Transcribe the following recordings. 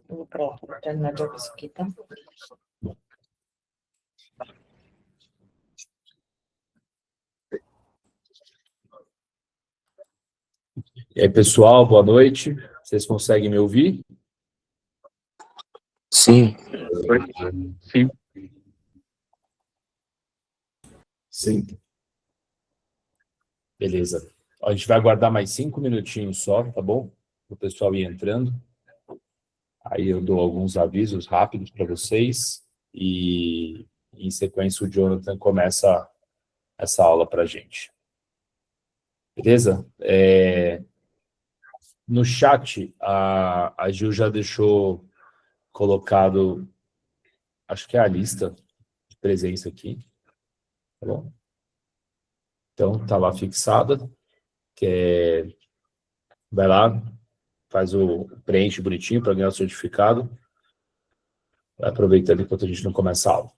Pronto, vou terminar de abrir isso aqui, tá? E aí, pessoal, boa noite. Vocês conseguem me ouvir? Sim. Sim. Sim. Beleza. A gente vai aguardar mais 5 minutinhos só, tá bom? O pessoal ir entrando. Aí eu dou alguns avisos rápidos para vocês e, em sequência, o Jonathan começa essa aula para a gente. Beleza? No chat, a Gil já deixou colocado, acho que é a lista de presença aqui, tá bom? Então, tá lá fixada, vai lá, preenche bonitinho para ganhar o certificado. Vai aproveitando enquanto a gente não começa a aula.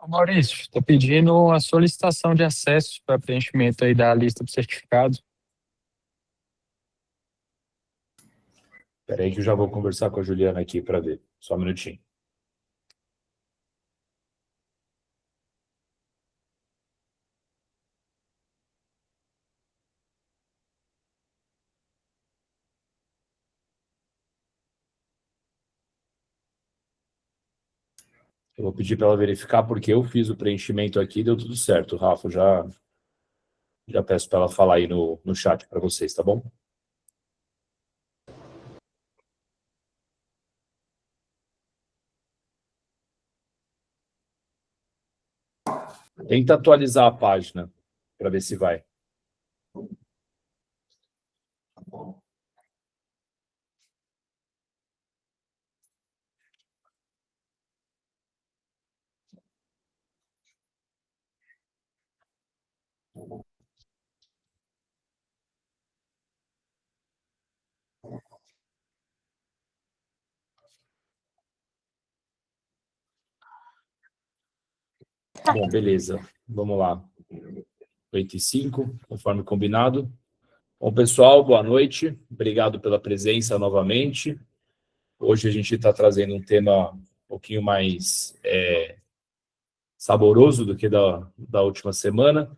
Ô, Maurício, estou pedindo a solicitação de acesso para preenchimento aí da lista do certificado. Espera aí que eu já vou conversar com a Juliana aqui para ver. Só um minutinho. Eu vou pedir para ela verificar porque eu fiz o preenchimento aqui e deu tudo certo. Rafa, já peço para ela falar aí no chat para vocês, tá bom? Tenta atualizar a página para ver se vai. Bom, beleza. Vamos lá. 8h05, conforme combinado. Bom, pessoal, boa noite. Obrigado pela presença novamente. Hoje a gente está trazendo um tema um pouquinho mais saboroso do que da última semana,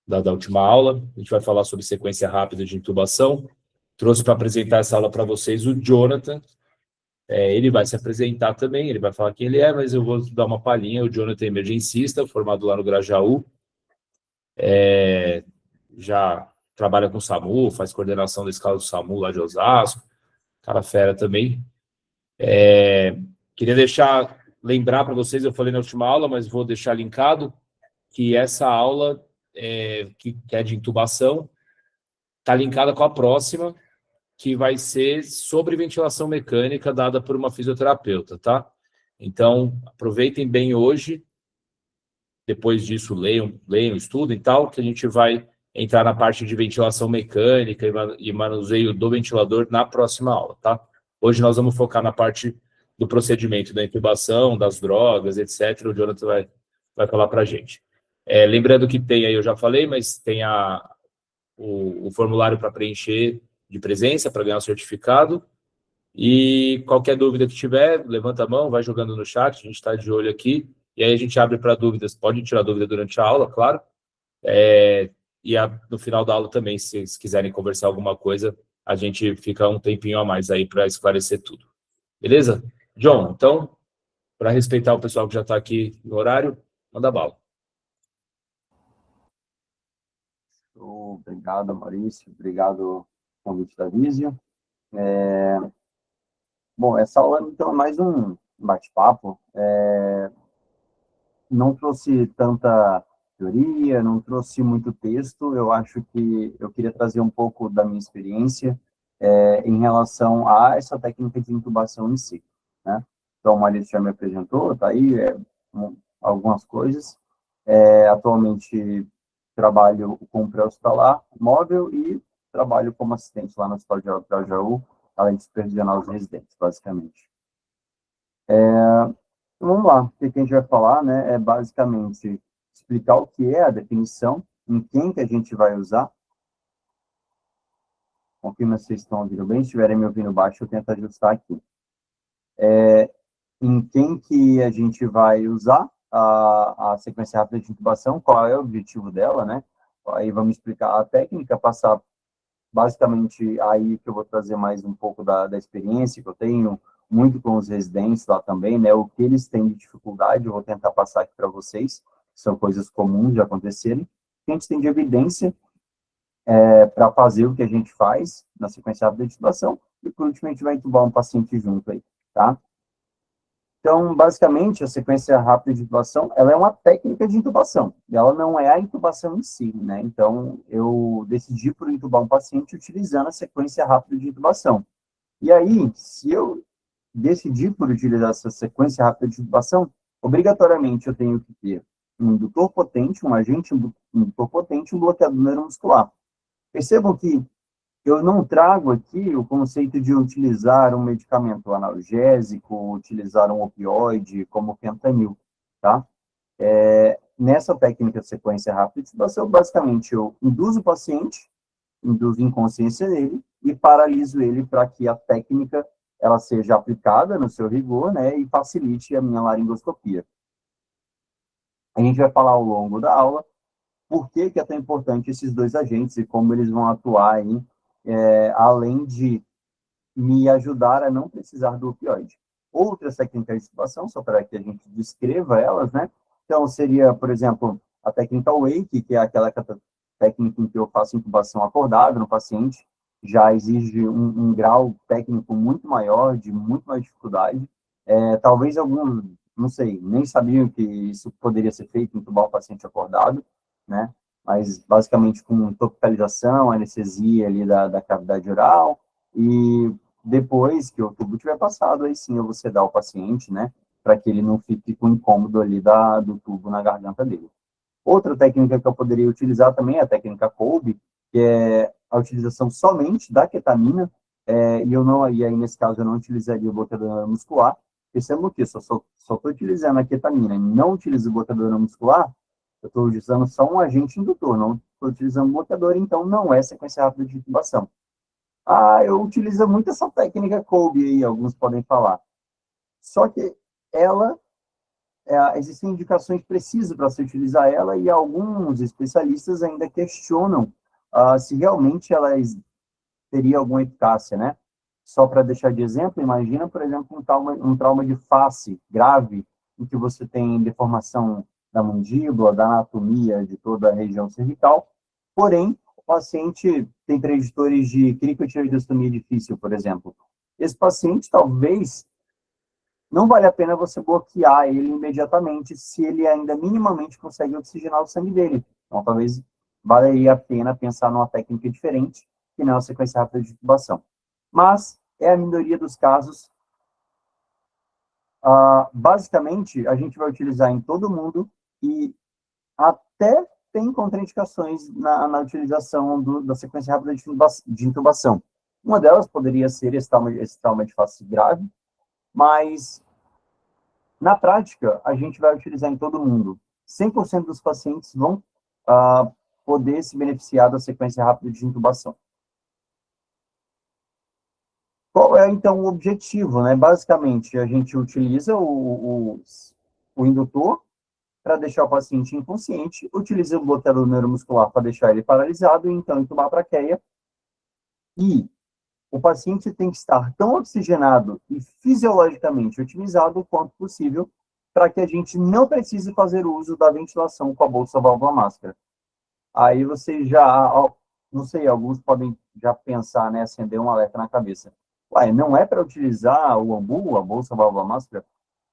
da última aula. A gente vai falar sobre sequência rápida de intubação. Trouxe para apresentar essa aula para vocês o Jonathan. Ele vai se apresentar também, ele vai falar quem ele é, mas eu vou dar uma palhinha. O Jonathan é emergencista, formado lá no Grajaú. Já trabalha com o SAMU, faz coordenação da escala do SAMU lá de Osasco. Cara fera também. Queria lembrar para vocês, eu falei na última aula, mas vou deixar linkado, que essa aula, que é de intubação, está linkada com a próxima, que vai ser sobre ventilação mecânica dada por uma fisioterapeuta, tá? Então, aproveitem bem hoje, depois disso leiam, estudem e tal, que a gente vai entrar na parte de ventilação mecânica e manuseio do ventilador na próxima aula, tá? Hoje nós vamos focar na parte do procedimento da intubação, das drogas, etc. O Jonathan vai falar para a gente. Lembrando que tem aí, eu já falei, mas tem o formulário para preencher de presença, para ganhar o certificado. E qualquer dúvida que tiver, levanta a mão, vai jogando no chat, a gente está de olho aqui. E aí a gente abre para dúvidas, pode tirar dúvida durante a aula, claro. No final da aula também, se vocês quiserem conversar alguma coisa, a gente fica um tempinho a mais aí para esclarecer tudo. Beleza? John, então, para respeitar o pessoal que já está aqui no horário, manda bala. Obrigado, Maurício. Obrigado pelo convite da Visio. Bom, essa aula, então, é mais um bate-papo. Não trouxe tanta teoria, não trouxe muito texto. Eu acho que eu queria trazer um pouco da minha experiência em relação a essa técnica de intubação em si, né? Então, o Maurício já me apresentou, tá aí, algumas coisas. Atualmente, trabalho com pré-hospitalar móvel e trabalho como assistente lá no Hospital de Grajaú, além de supervisionar os residentes, basicamente. Vamos lá, o que a gente vai falar, né, é basicamente explicar o que é a definição, em quem que a gente vai usar. Confirma se vocês estão ouvindo bem, se estiverem me ouvindo baixo, eu tento ajustar aqui. Em quem que a gente vai usar a sequência rápida de intubação, qual é o objetivo dela, né? Aí vamos explicar a técnica, passar basicamente aí que eu vou trazer mais um pouco da experiência que eu tenho, muito com os residentes lá também, né? O que eles têm de dificuldade, eu vou tentar passar aqui para vocês, são coisas comuns de acontecerem. O que a gente tem de evidência para fazer o que a gente faz na sequência rápida de intubação, e por último a gente vai intubar um paciente junto aí, tá? Então, basicamente, a sequência rápida de intubação, ela é uma técnica de intubação, ela não é a intubação em si, né? Então, eu decidi por intubar um paciente utilizando a sequência rápida de intubação. E aí, se eu decidir por utilizar essa sequência rápida de intubação, obrigatoriamente eu tenho que ter um indutor potente, um agente indutor potente, um bloqueador neuromuscular. Percebam que eu não trago aqui o conceito de utilizar um medicamento analgésico, utilizar um opioide, como o fentanil, tá? Nessa técnica de sequência rápida de intubação, basicamente, eu induzo o paciente, induzo inconsciência dele e paraliso ele para que a técnica ela seja aplicada no seu rigor, né, e facilite a minha laringoscopia. A gente vai falar ao longo da aula por que é tão importante esses dois agentes e como eles vão atuar aí, além de me ajudar a não precisar do opioide. Outras técnicas de intubação, só para que a gente descreva elas, né? Então, seria, por exemplo, a técnica Wake, que é aquela técnica em que eu faço intubação acordado no paciente, já exige um grau técnico muito maior, de muito mais dificuldade. Talvez alguns, não sei, nem sabiam que isso poderia ser feito, intubar o paciente acordado, né? Mas basicamente com topicalização, anestesia ali da cavidade oral, e depois que o tubo tiver passado, aí sim eu vou sedar o paciente, né? Para que ele não fique com incômodo ali do tubo na garganta dele. Outra técnica que eu poderia utilizar também é a técnica Kolbe, que é a utilização somente da ketamina, e aí nesse caso eu não utilizaria o bloqueador muscular, Perceba que só estou utilizando a ketamina e não utilizo o bloqueador neuromuscular, eu estou usando só um agente indutor, não estou utilizando bloqueador, então não é sequência rápida de intubação. Eu utilizo muito essa técnica Kolbe aí, alguns podem falar. Só que ela, existem indicações precisas para se utilizar ela e alguns especialistas ainda questionam se realmente ela teria alguma eficácia, né? Só para deixar de exemplo, imagina, por exemplo, um trauma de face grave, em que você tem deformação da mandíbula, da anatomia de toda a região cervical, porém, o paciente tem preditores de cricotireoidostomia difícil, por exemplo. Esse paciente, talvez, não vale a pena você bloquear ele imediatamente, se ele ainda minimamente consegue oxigenar o sangue dele. Então, talvez valeria a pena pensar numa técnica diferente, que não é a sequência rápida de intubação. Mas é a minoria dos casos. Basicamente, a gente vai utilizar em todo mundo e até tem contraindicações na utilização da sequência rápida de intubação. Uma delas poderia ser esse trauma de face grave, mas na prática, a gente vai utilizar em todo mundo. 100% dos pacientes vão poder se beneficiar da sequência rápida de intubação. Qual é, então, o objetivo, né? Basicamente, a gente utiliza o indutor para deixar o paciente inconsciente, utiliza o bloqueador neuromuscular para deixar ele paralisado, e então entubar a traqueia. E o paciente tem que estar tão oxigenado e fisiologicamente otimizado quanto possível, para que a gente não precise fazer uso da ventilação com a bolsa válvula máscara. Aí você já, não sei, alguns podem já pensar, né, acender um alerta na cabeça. Não é para utilizar o AMBU, a bolsa válvula máscara?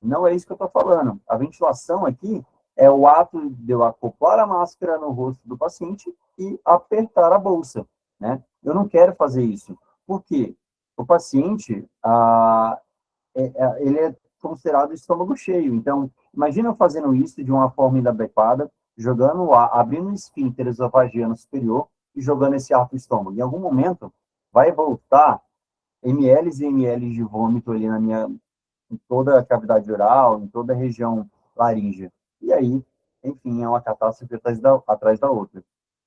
Não é isso que eu estou falando. A ventilação aqui é o ato de eu acoplar a máscara no rosto do paciente e apertar a bolsa, né? Eu não quero fazer isso. Por quê? O paciente, ele é considerado estômago cheio. Então, imagina eu fazendo isso de uma forma inadequada, abrindo o esfíncter esofagiano superior e jogando esse ar para o estômago. Em algum momento, vai voltar ml e ml de vômito ali em toda a cavidade oral, em toda a região laríngea. E aí, enfim, é uma catástrofe atrás da outra.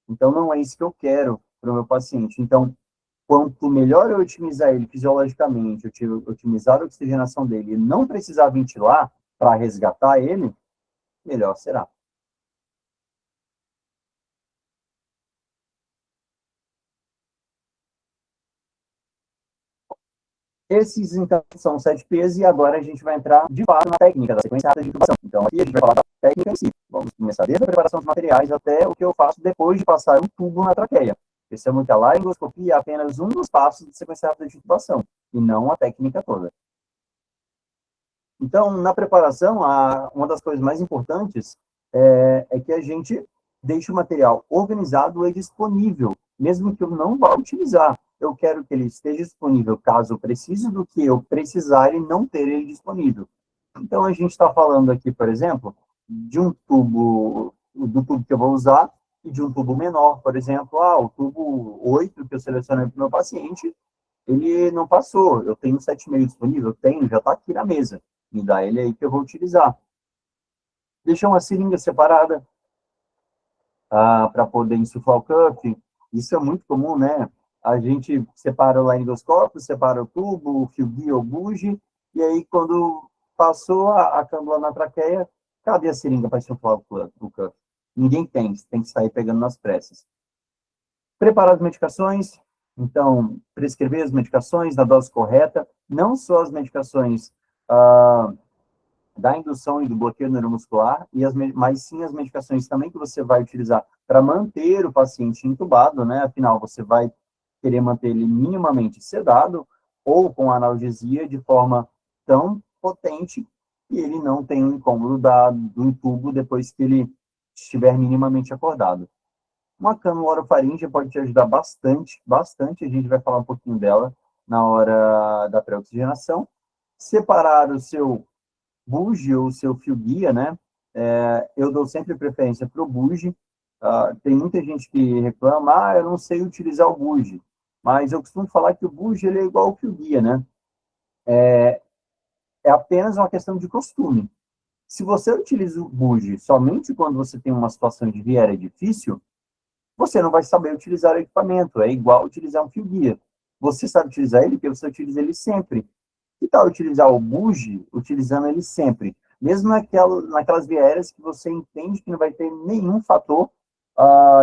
Então, não é isso que eu quero para o meu paciente. Então, quanto melhor eu otimizar ele fisiologicamente, otimizar a oxigenação dele e não precisar ventilar para resgatar ele, melhor será. Esses, então, são 7 P's, e agora a gente vai entrar, de fato, na técnica da sequência rápida de intubação. Então, aqui a gente vai falar da técnica em si. Vamos começar desde a preparação dos materiais até o que eu faço depois de passar um tubo na traqueia. Percebam que a laringoscopia é apenas um dos passos de sequência rápida de intubação, e não a técnica toda. Então, na preparação, uma das coisas mais importantes é que a gente deixe o material organizado e disponível, mesmo que eu não vá utilizar. Eu quero que ele esteja disponível caso eu precise do que eu precisar e não ter ele disponível. Então, a gente está falando aqui, por exemplo, de um tubo, do tubo que eu vou usar, e de um tubo menor, por exemplo, o tubo 8 que eu selecionei para o meu paciente, ele não passou, eu tenho 7,5 disponível, eu tenho, já está aqui na mesa, me dá ele aí que eu vou utilizar. Deixa uma seringa separada para poder insuflar o cuff, isso é muito comum, né? A gente separa o laringoscópio, separa o tubo, o fio guia ou bugie, e aí quando passou a cânula na traqueia, cadê a seringa para insuflar o cuff? Ninguém tem que sair pegando nas pressas. Preparar as medicações, então, prescrever as medicações na dose correta, não só as medicações da indução e do bloqueio neuromuscular, mas sim as medicações também que você vai utilizar para manter o paciente intubado, né? Afinal, você vai querer manter ele minimamente sedado ou com analgesia de forma tão potente que ele não tenha um incômodo do tubo depois que ele estiver minimamente acordado. Uma cânula orofaríngea pode te ajudar bastante, a gente vai falar um pouquinho dela na hora da pré-oxigenação. Separar o seu bugie ou o seu fio guia, né? Eu dou sempre preferência para o bugie. Tem muita gente que reclama, eu não sei utilizar o bugie. Mas eu costumo falar que o bugie ele é igual ao fio guia, né? é apenas uma questão de costume. Se você utiliza o bugie somente quando você tem uma situação de via aérea difícil, você não vai saber utilizar o equipamento. É igual utilizar um fio guia. Você sabe utilizar ele porque você utiliza ele sempre. Que tal utilizar o bugie utilizando ele sempre? Mesmo naquelas via aéreas que você entende que não vai ter nenhum fator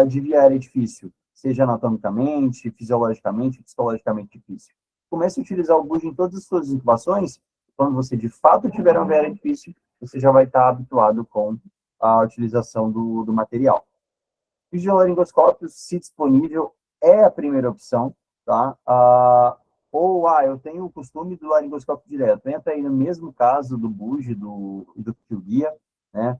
de via aérea difícil, seja anatomicamente, fisiologicamente, psicologicamente difícil. Comece a utilizar o bugie em todas as suas intubações. Quando você de fato tiver uma via aérea difícil, você já vai estar habituado com a utilização do material. Videolaringoscópio, se disponível, é a primeira opção, tá? Eu tenho o costume do laringoscópio direto. Entra aí no mesmo caso do bugie, do fio guia, né?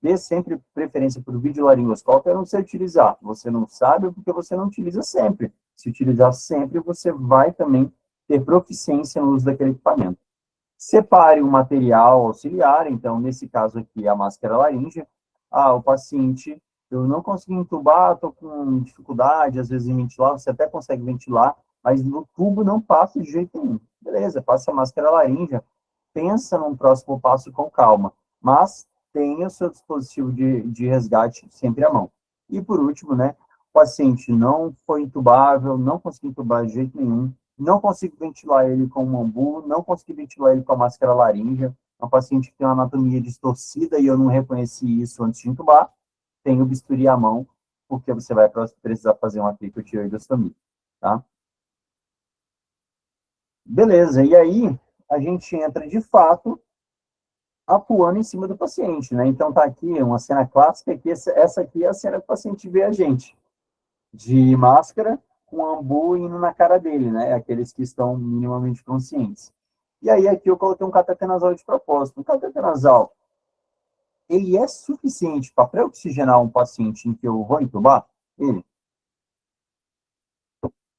Dê sempre preferência para o videolaringoscópio, a não ser utilizar. Você não sabe porque você não utiliza sempre. Se utilizar sempre, você vai também ter proficiência no uso daquele equipamento. Separe o material auxiliar, então, nesse caso aqui, a máscara laríngea. O paciente, eu não consegui entubar, estou com dificuldade, às vezes, em ventilar, você até consegue ventilar, mas no tubo não passa de jeito nenhum. Beleza, passa a máscara laríngea, pensa num próximo passo com calma, mas tenha o seu dispositivo de resgate sempre à mão. E, por último, né, o paciente não foi intubável, não conseguiu entubar de jeito nenhum, não consigo ventilar ele com um ambu, não consegui ventilar ele com a máscara laríngea, é um paciente que tem uma anatomia distorcida e eu não reconheci isso antes de intubar, tem o bisturi à mão, porque você vai precisar fazer uma cricotireoidostomia, tá? Beleza, e aí a gente entra de fato atuando em cima do paciente, né? Então tá aqui uma cena clássica, que essa aqui é a cena que o paciente vê a gente, de máscara, com ambu indo na cara dele, né? Aqueles que estão minimamente conscientes. E aí aqui eu coloquei um cateter nasal de propósito. O cateter nasal, ele é suficiente para pré-oxigenar um paciente em que eu vou entubar ele?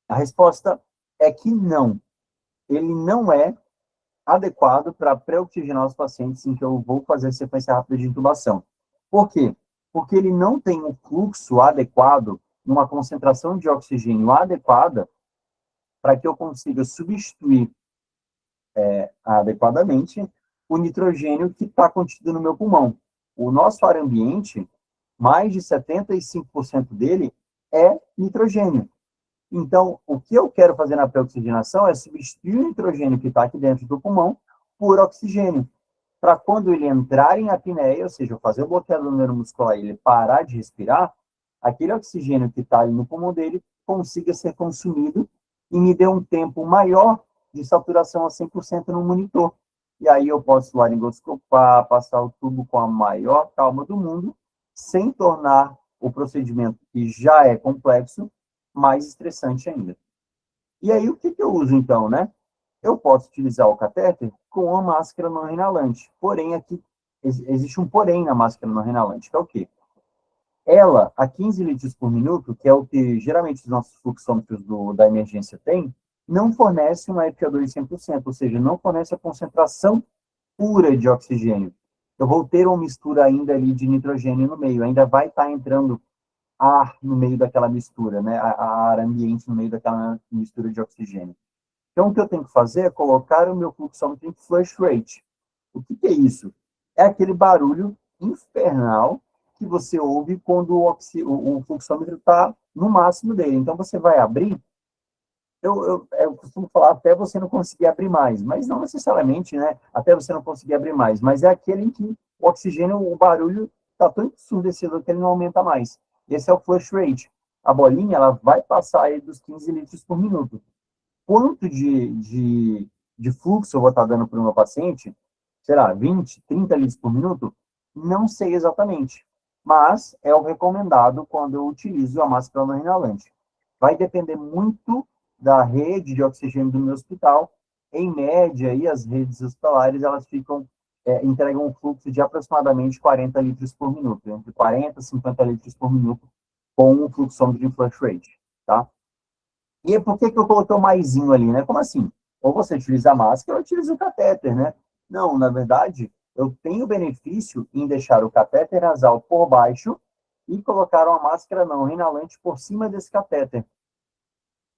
A resposta é que não. Ele não é adequado para pré-oxigenar os pacientes em que eu vou fazer sequência rápida de intubação. Por quê? Porque ele não tem um fluxo adequado, uma concentração de oxigênio adequada para que eu consiga substituir adequadamente o nitrogênio que está contido no meu pulmão. O nosso ar ambiente, mais de 75% dele é nitrogênio. Então, o que eu quero fazer na pré-oxigenação é substituir o nitrogênio que está aqui dentro do pulmão por oxigênio, para quando ele entrar em apneia, ou seja, eu fazer o bloqueio neuromuscular e ele parar de respirar, aquele oxigênio que está ali no pulmão dele consiga ser consumido e me dê um tempo maior de saturação a 100% no monitor. E aí eu posso laringoscopar, passar o tubo com a maior calma do mundo, sem tornar o procedimento, que já é complexo, mais estressante ainda. E aí o que eu uso então, né? Eu posso utilizar o catéter com a máscara não inalante. Porém, aqui existe um porém na máscara não inalante, que é o quê? Ela, a 15 litros por minuto, que é o que geralmente os nossos fluxômetros da emergência têm, não fornece uma FO2 100%, ou seja, não fornece a concentração pura de oxigênio. Eu vou ter uma mistura ainda ali de nitrogênio no meio, ainda vai estar entrando ar no meio daquela mistura, né? Ar ambiente no meio daquela mistura de oxigênio. Então, o que eu tenho que fazer é colocar o meu fluxômetro em flush rate. O que é isso? É aquele barulho infernal que você ouve quando o fluxômetro está no máximo dele. Então, você vai abrir, eu costumo falar até você não conseguir abrir mais, mas não necessariamente, né? Até você não conseguir abrir mais, mas é aquele em que o oxigênio, o barulho está tão ensurdecedor que ele não aumenta mais. Esse é o flush rate. A bolinha, ela vai passar aí dos 15 litros por minuto. Quanto de fluxo eu vou estar dando para o meu paciente? Será 20, 30 litros por minuto? Não sei exatamente, mas é o recomendado quando eu utilizo a máscara não inalante. Vai depender muito da rede de oxigênio do meu hospital. Em média, aí, as redes hospitalares, elas entregam um fluxo de aproximadamente 40 litros por minuto, entre 40 e 50 litros por minuto, com o fluxômetro de flush rate, tá? E por que eu coloquei o maisinho ali, né? Como assim? Ou você utiliza a máscara ou utiliza o catéter, né? Não, na verdade, eu tenho benefício em deixar o catéter nasal por baixo e colocar uma máscara não inalante por cima desse catéter.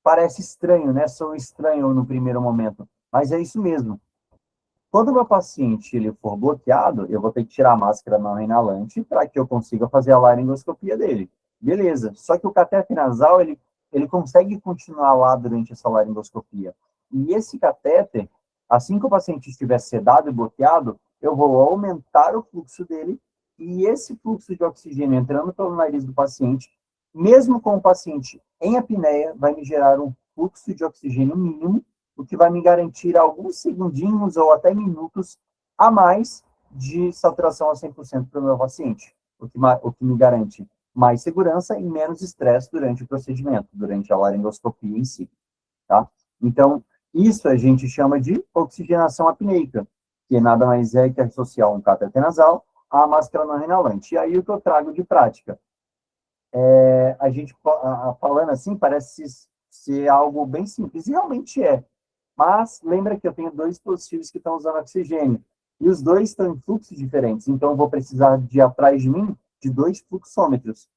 Parece estranho, né? Sou estranho no primeiro momento, mas é isso mesmo. Quando o meu paciente ele for bloqueado, eu vou ter que tirar a máscara não inalante para que eu consiga fazer a laringoscopia dele. Beleza. Só que o catéter nasal, ele consegue continuar lá durante essa laringoscopia. E esse catéter, assim que o paciente estiver sedado e bloqueado, eu vou aumentar o fluxo dele e esse fluxo de oxigênio entrando pelo nariz do paciente, mesmo com o paciente em apneia, vai me gerar um fluxo de oxigênio mínimo, o que vai me garantir alguns segundinhos ou até minutos a mais de saturação a 100% para o meu paciente, o que me garante mais segurança e menos estresse durante o procedimento, durante a laringoscopia em si, tá? Então, isso a gente chama de oxigenação apneica, que nada mais é que associar um cateter nasal à máscara não inalante. E aí o que eu trago de prática? A gente, falando assim, parece ser algo bem simples, e realmente é. Mas lembra que eu tenho 2 dispositivos que estão usando oxigênio, e os 2 estão em fluxos diferentes, então eu vou precisar de, atrás de mim, de 2 fluxômetros,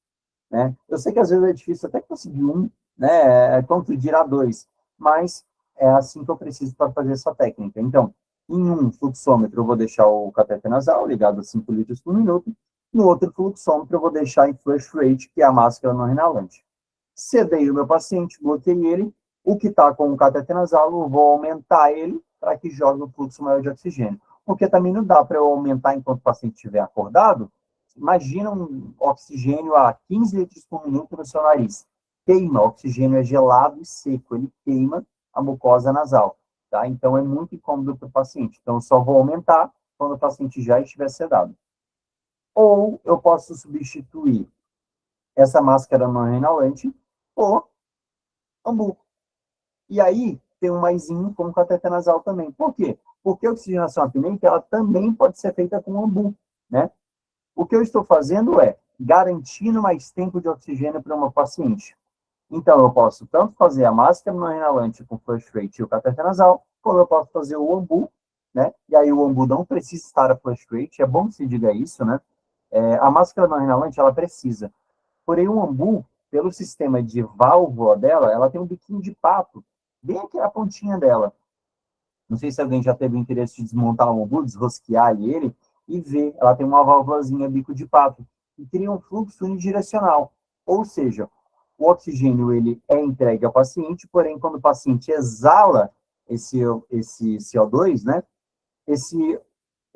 né? Eu sei que às vezes é difícil até conseguir um, né? Quanto dirá 2, mas é assim que eu preciso para fazer essa técnica. Então, em um fluxômetro eu vou deixar o cateter nasal ligado a 5 litros por minuto, no outro fluxômetro eu vou deixar em flush rate, que é a máscara não inalante. Sedei o meu paciente, bloqueei ele, o que está com o cateter nasal, eu vou aumentar ele para que jogue um fluxo maior de oxigênio. Porque também não dá para eu aumentar enquanto o paciente estiver acordado. Imagina um oxigênio a 15 litros por minuto no seu nariz. Queima, o oxigênio é gelado e seco, ele queima a mucosa nasal. Tá? Então, é muito incômodo para o paciente. Então, eu só vou aumentar quando o paciente já estiver sedado. Ou eu posso substituir essa máscara não inalante por ambu. E aí, tem um maisinho com cateter nasal também. Por quê? Porque a oxigenação apneica, ela também pode ser feita com ambu, né? O que eu estou fazendo é garantindo mais tempo de oxigênio para o meu paciente. Então, eu posso tanto fazer a máscara não inalante com flush rate e o cateter nasal, como eu posso fazer o ambu, né? E aí, o ambu não precisa estar a flush rate, é bom que se diga isso, né? A máscara não inalante, ela precisa. Porém, o ambu, pelo sistema de válvula dela, ela tem um biquinho de pato, bem aqui a pontinha dela. Não sei se alguém já teve o interesse de desmontar um ambu, desrosquear ele e ver. Ela tem uma válvulazinha bico de pato e cria um fluxo unidirecional. Ou seja, o oxigênio ele é entregue ao paciente, porém, quando o paciente exala esse CO2, né, esse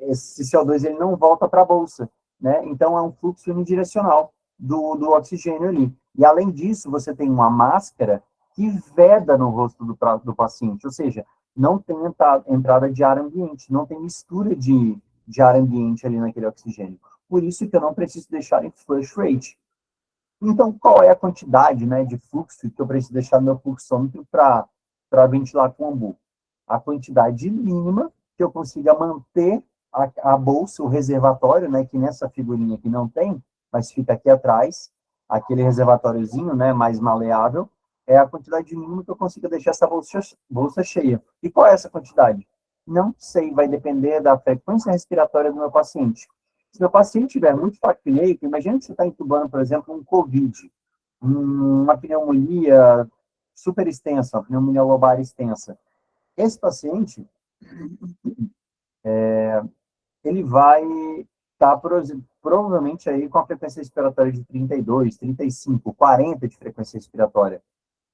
CO2 ele não volta para a bolsa, né? Então, é um fluxo unidirecional do oxigênio ali. E, além disso, você tem uma máscara que veda no rosto do paciente, ou seja, não tem entrada de ar ambiente, não tem mistura de ar ambiente ali naquele oxigênio. Por isso que eu não preciso deixar em flush rate. Então, qual é a quantidade, né, de fluxo que eu preciso deixar no meu fluxômetro para ventilar com ambu? A quantidade mínima que eu consiga manter a bolsa, o reservatório, né, que nessa figurinha aqui não tem, mas fica aqui atrás, aquele reservatóriozinho, né, mais maleável, é a quantidade mínima que eu consiga deixar essa bolsa cheia. E qual é essa quantidade? Não sei, vai depender da frequência respiratória do meu paciente. Se meu paciente tiver muito apneico, imagina que você está entubando, por exemplo, um COVID, uma pneumonia super extensa, uma pneumonia lobar extensa. Esse paciente, ele vai estar provavelmente aí com a frequência respiratória de 32, 35, 40 de frequência respiratória.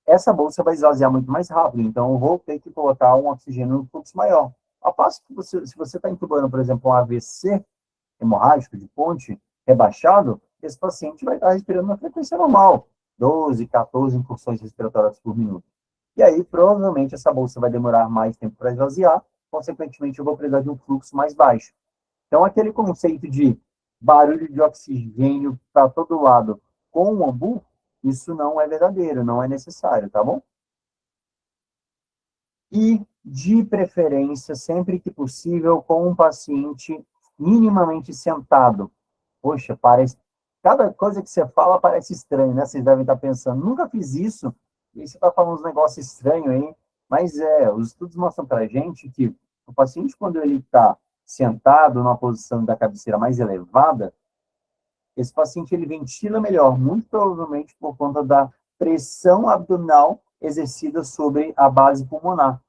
Essa bolsa vai esvaziar muito mais rápido, então eu vou ter que colocar um oxigênio no fluxo maior. Ao passo que se você está entubando, por exemplo, um AVC hemorrágico de ponte rebaixado, esse paciente vai estar respirando na frequência normal, 12, 14 incursões respiratórias por minuto. E aí, provavelmente, essa bolsa vai demorar mais tempo para esvaziar, consequentemente, eu vou precisar de um fluxo mais baixo. Então, aquele conceito de barulho de oxigênio para todo lado com o ambu, isso não é verdadeiro, não é necessário, tá bom? E, de preferência, sempre que possível, com um paciente minimamente sentado. Poxa, parece... Cada coisa que você fala parece estranho, né? Vocês devem estar pensando, nunca fiz isso, e você está falando uns negócios estranhos aí, mas os estudos mostram para a gente que o paciente, quando ele está sentado numa posição da cabeceira mais elevada, esse paciente ele ventila melhor, muito provavelmente por conta da pressão abdominal exercida sobre a base pulmonar.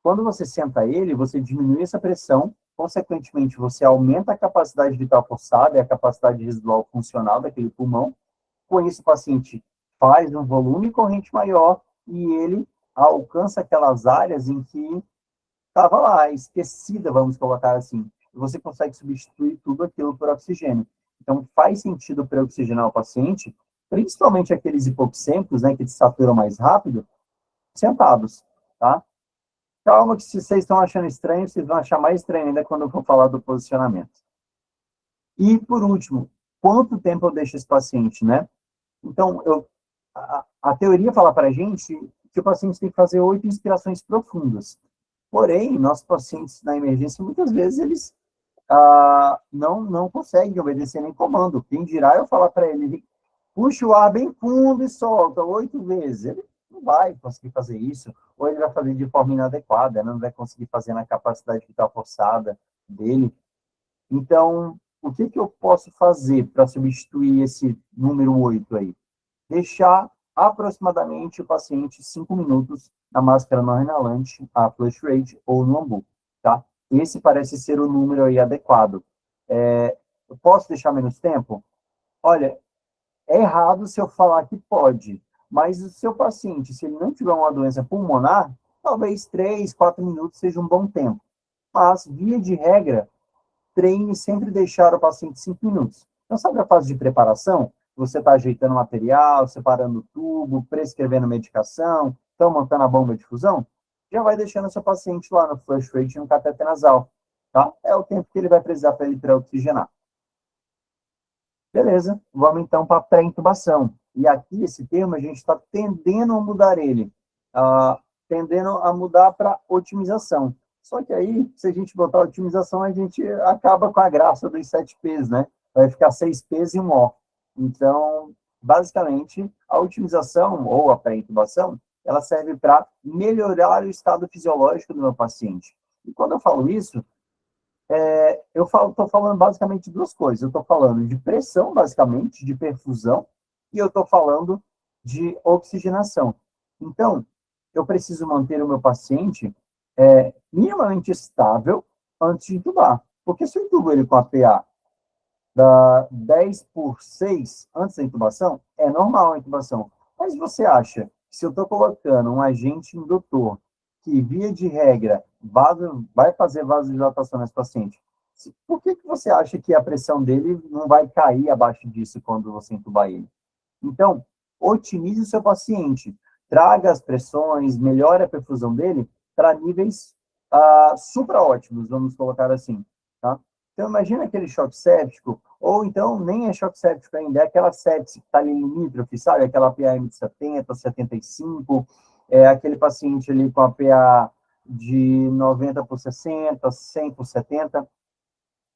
Quando você senta ele, você diminui essa pressão, consequentemente, você aumenta a capacidade vital forçada e a capacidade residual funcional daquele pulmão. Com isso, o paciente faz um volume corrente maior e ele alcança aquelas áreas em que estava lá, esquecida, vamos colocar assim. E você consegue substituir tudo aquilo por oxigênio. Então, faz sentido pré-oxigenar o paciente, principalmente aqueles hipoxêmicos, né, que saturam mais rápido, sentados, tá? Calma que se vocês estão achando estranho, vocês vão achar mais estranho ainda quando eu for falar do posicionamento. E, por último, quanto tempo eu deixo esse paciente, né? Então, a teoria fala para a gente que o paciente tem que fazer 8 inspirações profundas. Porém, nossos pacientes na emergência, muitas vezes, eles não conseguem obedecer nem comando. Quem dirá eu falar para ele, puxa o ar bem fundo e solta 8 vezes. Ele não vai conseguir fazer isso, ou ele vai fazer de forma inadequada, não vai conseguir fazer na capacidade vital forçada dele. Então, o que eu posso fazer para substituir esse número 8 aí? Deixar aproximadamente o paciente 5 minutos na máscara não inalante, a flush rate ou no AMBU, tá? Esse parece ser o número aí adequado. Eu posso deixar menos tempo? Olha, é errado se eu falar que pode, mas o seu paciente, se ele não tiver uma doença pulmonar, talvez 3, 4 minutos seja um bom tempo. Mas, via de regra, treine sempre deixar o paciente 5 minutos. Então, sabe a fase de preparação? Você está ajeitando material, separando o tubo, prescrevendo medicação, então montando a bomba de fusão, já vai deixando o seu paciente lá no flush rate e no cateter nasal, tá? É o tempo que ele vai precisar para ele pré-oxigenar. Beleza, vamos então para a pré-intubação. E aqui, esse termo, a gente está tendendo a mudar ele, tendendo a mudar para otimização. Só que aí, se a gente botar otimização, a gente acaba com a graça dos 7 P's, né? Vai ficar 6 P's e um O. Então, basicamente, a otimização ou a pré-intubação, ela serve para melhorar o estado fisiológico do meu paciente. E quando eu falo isso, eu estou falando basicamente de 2 coisas. Eu estou falando de pressão, basicamente, de perfusão, e eu estou falando de oxigenação. Então, eu preciso manter o meu paciente minimamente estável antes de intubar. Porque se eu intubo ele com a PA da 10/6 antes da intubação, é normal a intubação. Mas você acha que se eu estou colocando um agente indutor que, via de regra, vai fazer vasodilatação nesse paciente, por que você acha que a pressão dele não vai cair abaixo disso quando você intubar ele? Então, otimize o seu paciente, traga as pressões, melhore a perfusão dele para níveis supra-ótimos, vamos colocar assim, tá? Então, imagina aquele choque séptico, ou então nem é choque séptico ainda, é aquela sepse que está ali limítrofe, sabe? Aquela PAM de 70, 75, aquele paciente ali com a PA de 90/60, 100/70.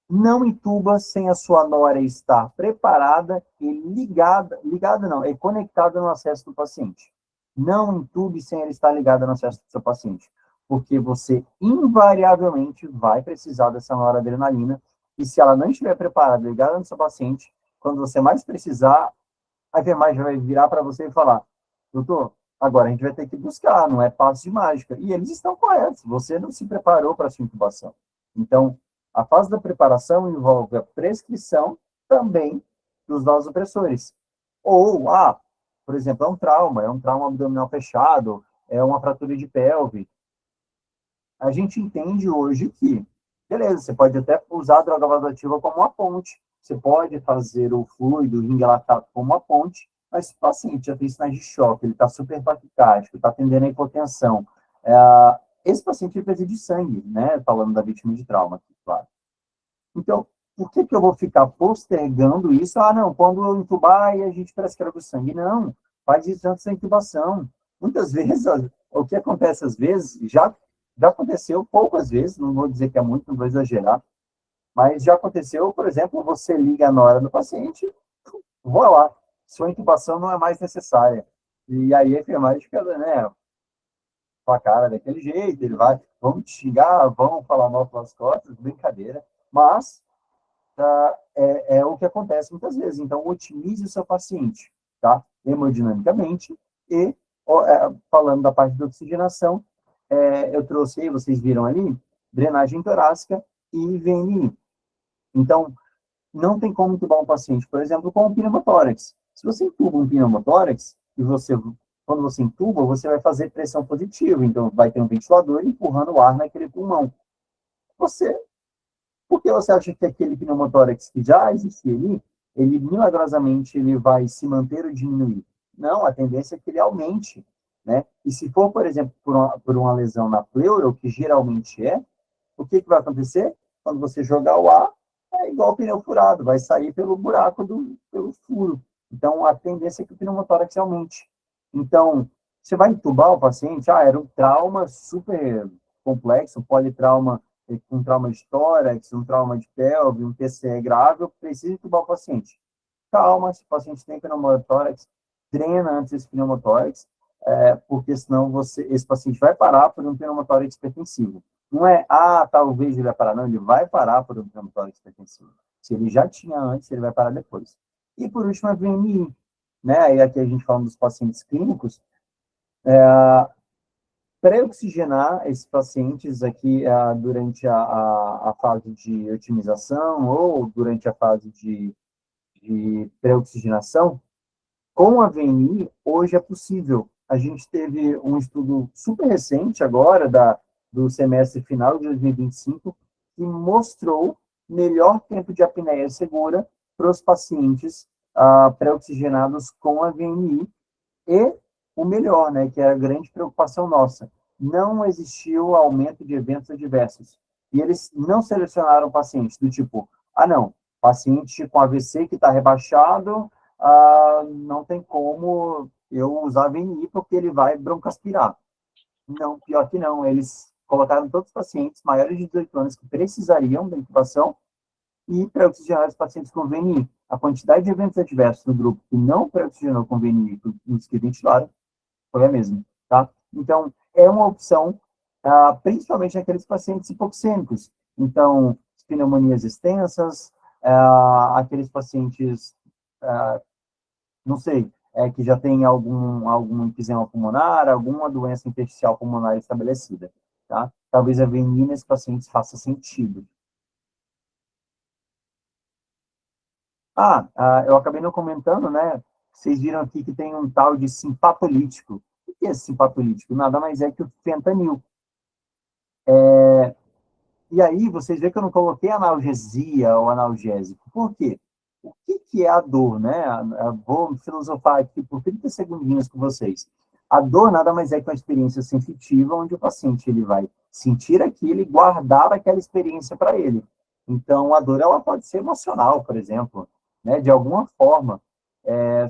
Não intuba sem a sua nora estar preparada e ligada não, conectada no acesso do paciente. Não intube sem ela estar ligada no acesso do seu paciente, porque você invariavelmente vai precisar dessa noradrenalina, e se ela não estiver preparada, ligada no seu paciente, quando você mais precisar, a enfermagem vai virar para você e falar, doutor, agora a gente vai ter que buscar, não é passe de mágica. E eles estão corretos, você não se preparou para a sua intubação. Então, a fase da preparação envolve a prescrição também dos vasopressores. Ou, por exemplo, é um trauma abdominal fechado, é uma fratura de pelve. A gente entende hoje que, beleza, você pode até usar a droga vasoativa como uma ponte, você pode fazer o fluido, o ring lactato como uma ponte, mas se o paciente já tem sinais de choque, ele está super taquicárdico, está tendendo a hipotensão, esse paciente precisa de sangue, né? Falando da vítima de trauma, aqui, claro. Então, por que eu vou ficar postergando isso? Não, quando eu intubar, aí a gente prescreve o sangue. Não, faz isso antes da intubação. Muitas vezes, o que acontece às vezes, já aconteceu poucas vezes, não vou dizer que é muito, não vou exagerar, mas já aconteceu, por exemplo, você liga na hora do paciente, vou lá, sua intubação não é mais necessária. E aí a enfermagem fica, né, com a cara daquele jeito, ele vai, vamos te xingar, vamos falar mal pelas costas, brincadeira, mas é o que acontece muitas vezes. Então, otimize o seu paciente, tá? Hemodinamicamente e, falando da parte da oxigenação, eu trouxe aí, vocês viram ali, drenagem torácica e VNI. Então, não tem como entubar um paciente, por exemplo, com um pneumotórax. Se você entuba um pneumotórax, quando você entuba, você vai fazer pressão positiva, então vai ter um ventilador empurrando o ar naquele pulmão. Por que você acha que aquele pneumotórax que já existia ali, ele milagrosamente ele vai se manter ou diminuir? Não, a tendência é que ele aumente, né? E se for, por exemplo, por uma lesão na pleura, o que geralmente o que vai acontecer? Quando você jogar o ar, é igual o pneu furado, vai sair pelo buraco, pelo furo. Então, a tendência é que o pneumotórax aumente. Então, você vai entubar o paciente, era um trauma super complexo, um politrauma, um trauma de tórax, um trauma de pelve, um TCE grave, eu preciso entubar o paciente. Calma, se o paciente tem pneumotórax, drena antes desse pneumotórax, porque senão esse paciente vai parar por um pneumotórax hipertensivo. Não é, talvez ele vai parar, não, ele vai parar por um pneumotórax hipertensivo. Se ele já tinha antes, ele vai parar depois. E por último, a VNI, né? E aqui a gente fala dos pacientes clínicos, pré-oxigenar esses pacientes aqui durante a fase de otimização ou durante a fase de pré-oxigenação, com a VNI, hoje é possível. A gente teve um estudo super recente agora, do semestre final de 2025, que mostrou melhor tempo de apneia segura para os pacientes pré-oxigenados com a VNI. E o melhor, né, que é a grande preocupação nossa, não existiu aumento de eventos adversos. E eles não selecionaram pacientes do tipo, não, paciente com AVC que está rebaixado, não tem como eu usar VNI porque ele vai broncoaspirar. Não, pior que não, eles colocaram todos os pacientes maiores de 18 anos que precisariam da intubação e pré-oxigenaram os pacientes com VNI. A quantidade de eventos adversos no grupo que não pré-oxigenou com VNI e os que ventilaram foi a mesma, tá? Então, é uma opção, principalmente naqueles pacientes hipoxêmicos. Então, pneumonias extensas, aqueles pacientes, não sei, que já tem algum enfisema pulmonar, alguma doença intersticial pulmonar estabelecida, tá? Talvez a VNI nesses pacientes faça sentido. Eu acabei não comentando, né? Vocês viram aqui que tem um tal de simpatolítico. O que é simpatolítico? Nada mais é que o fentanil. E aí, vocês veem que eu não coloquei analgesia ou analgésico. Por quê? O que é a dor, né? Eu vou filosofar aqui por 30 segundinhos com vocês. A dor nada mais é que uma experiência sensitiva, onde o paciente ele vai sentir aquilo e guardar aquela experiência para ele. Então, a dor ela pode ser emocional, por exemplo, né? De alguma forma.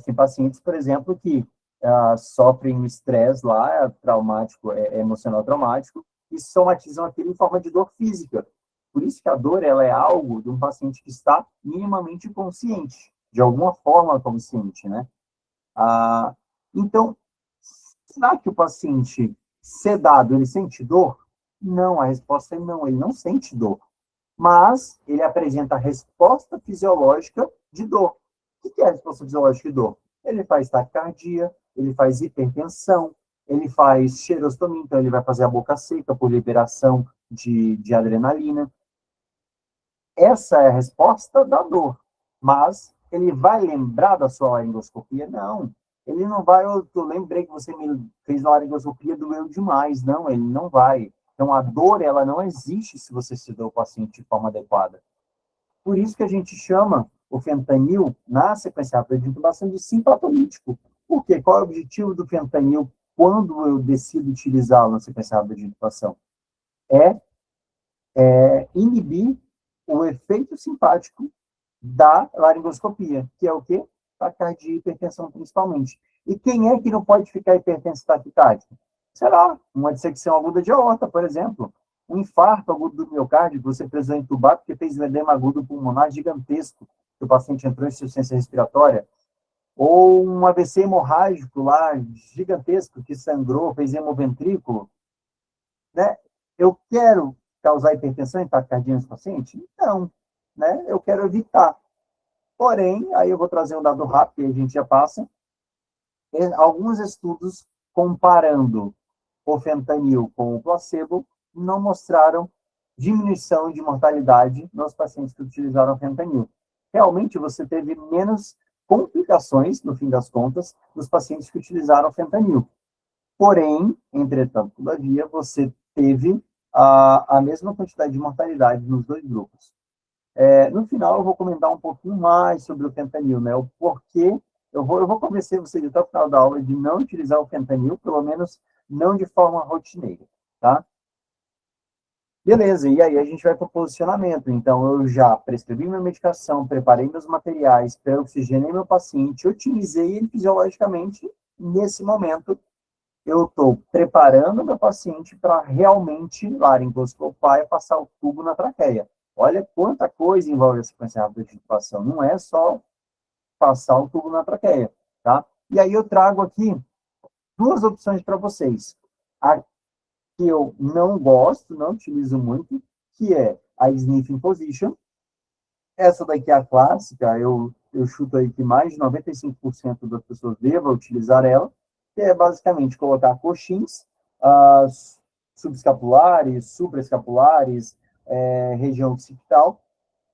Tem pacientes, por exemplo, que sofrem um estresse lá, traumático, emocional traumático, e somatizam aquilo em forma de dor física. Por isso que a dor ela é algo de um paciente que está minimamente consciente, de alguma forma consciente, né? Então, será que o paciente sedado, ele sente dor? Não, a resposta é não, ele não sente dor. Mas ele apresenta a resposta fisiológica de dor. O que é a resposta fisiológica de dor? Ele faz taquicardia, ele faz hipertensão, ele faz xerostomia, então ele vai fazer a boca seca por liberação de adrenalina. Essa é a resposta da dor. Mas ele vai lembrar da sua laringoscopia? Não. Ele não vai, eu lembrei que você me fez a laringoscopia, doeu demais. Não, ele não vai. Então, a dor, ela não existe se você sedou o paciente de forma adequada. Por isso que a gente chama o fentanil, na sequência rápida de intubação, de simpatolítico. Por quê? Qual é o objetivo do fentanil quando eu decido utilizá-lo na sequência rápida de intubação? Inibir o efeito simpático da laringoscopia, que é o quê? Taquicardia e hipertensão, principalmente. E quem é que não pode ficar hipertenso taquicárdico? Será uma dissecção aguda de aorta, por exemplo. Um infarto agudo do miocárdio, que você precisou entubar porque fez um edema agudo pulmonar gigantesco, que o paciente entrou em insuficiência respiratória. Ou um AVC hemorrágico lá, gigantesco, que sangrou, fez hemoventrículo. Né? Eu quero causar hipertensão e taquicardia nesse paciente? Não. Né? Eu quero evitar. Porém, aí eu vou trazer um dado rápido, que a gente já passa. Alguns estudos comparando o fentanil com o placebo não mostraram diminuição de mortalidade nos pacientes que utilizaram fentanil. Realmente, você teve menos complicações, no fim das contas, dos pacientes que utilizaram fentanil. Porém, entretanto, todavia, você teve a mesma quantidade de mortalidade nos dois grupos. No final, eu vou comentar um pouquinho mais sobre o fentanil, né? O porquê. Eu vou convencer vocês até o final da aula de não utilizar o fentanil, pelo menos não de forma rotineira, tá? Beleza, e aí a gente vai para o posicionamento. Então, eu já prescrevi minha medicação, preparei meus materiais, oxigenei meu paciente, otimizei ele fisiologicamente. Nesse momento, eu estou preparando meu paciente para realmente laringoscopar e passar o tubo na traqueia. Olha quanta coisa envolve a sequência rápida de intubação. Não é só passar o tubo na traqueia, tá? E aí eu trago aqui duas opções para vocês. A que eu não gosto, não utilizo muito, que é a Sniffing Position. Essa daqui é a clássica, eu chuto aí que mais de 95% das pessoas devam utilizar ela, que é basicamente colocar coxins subescapulares, supraescapulares, região occipital,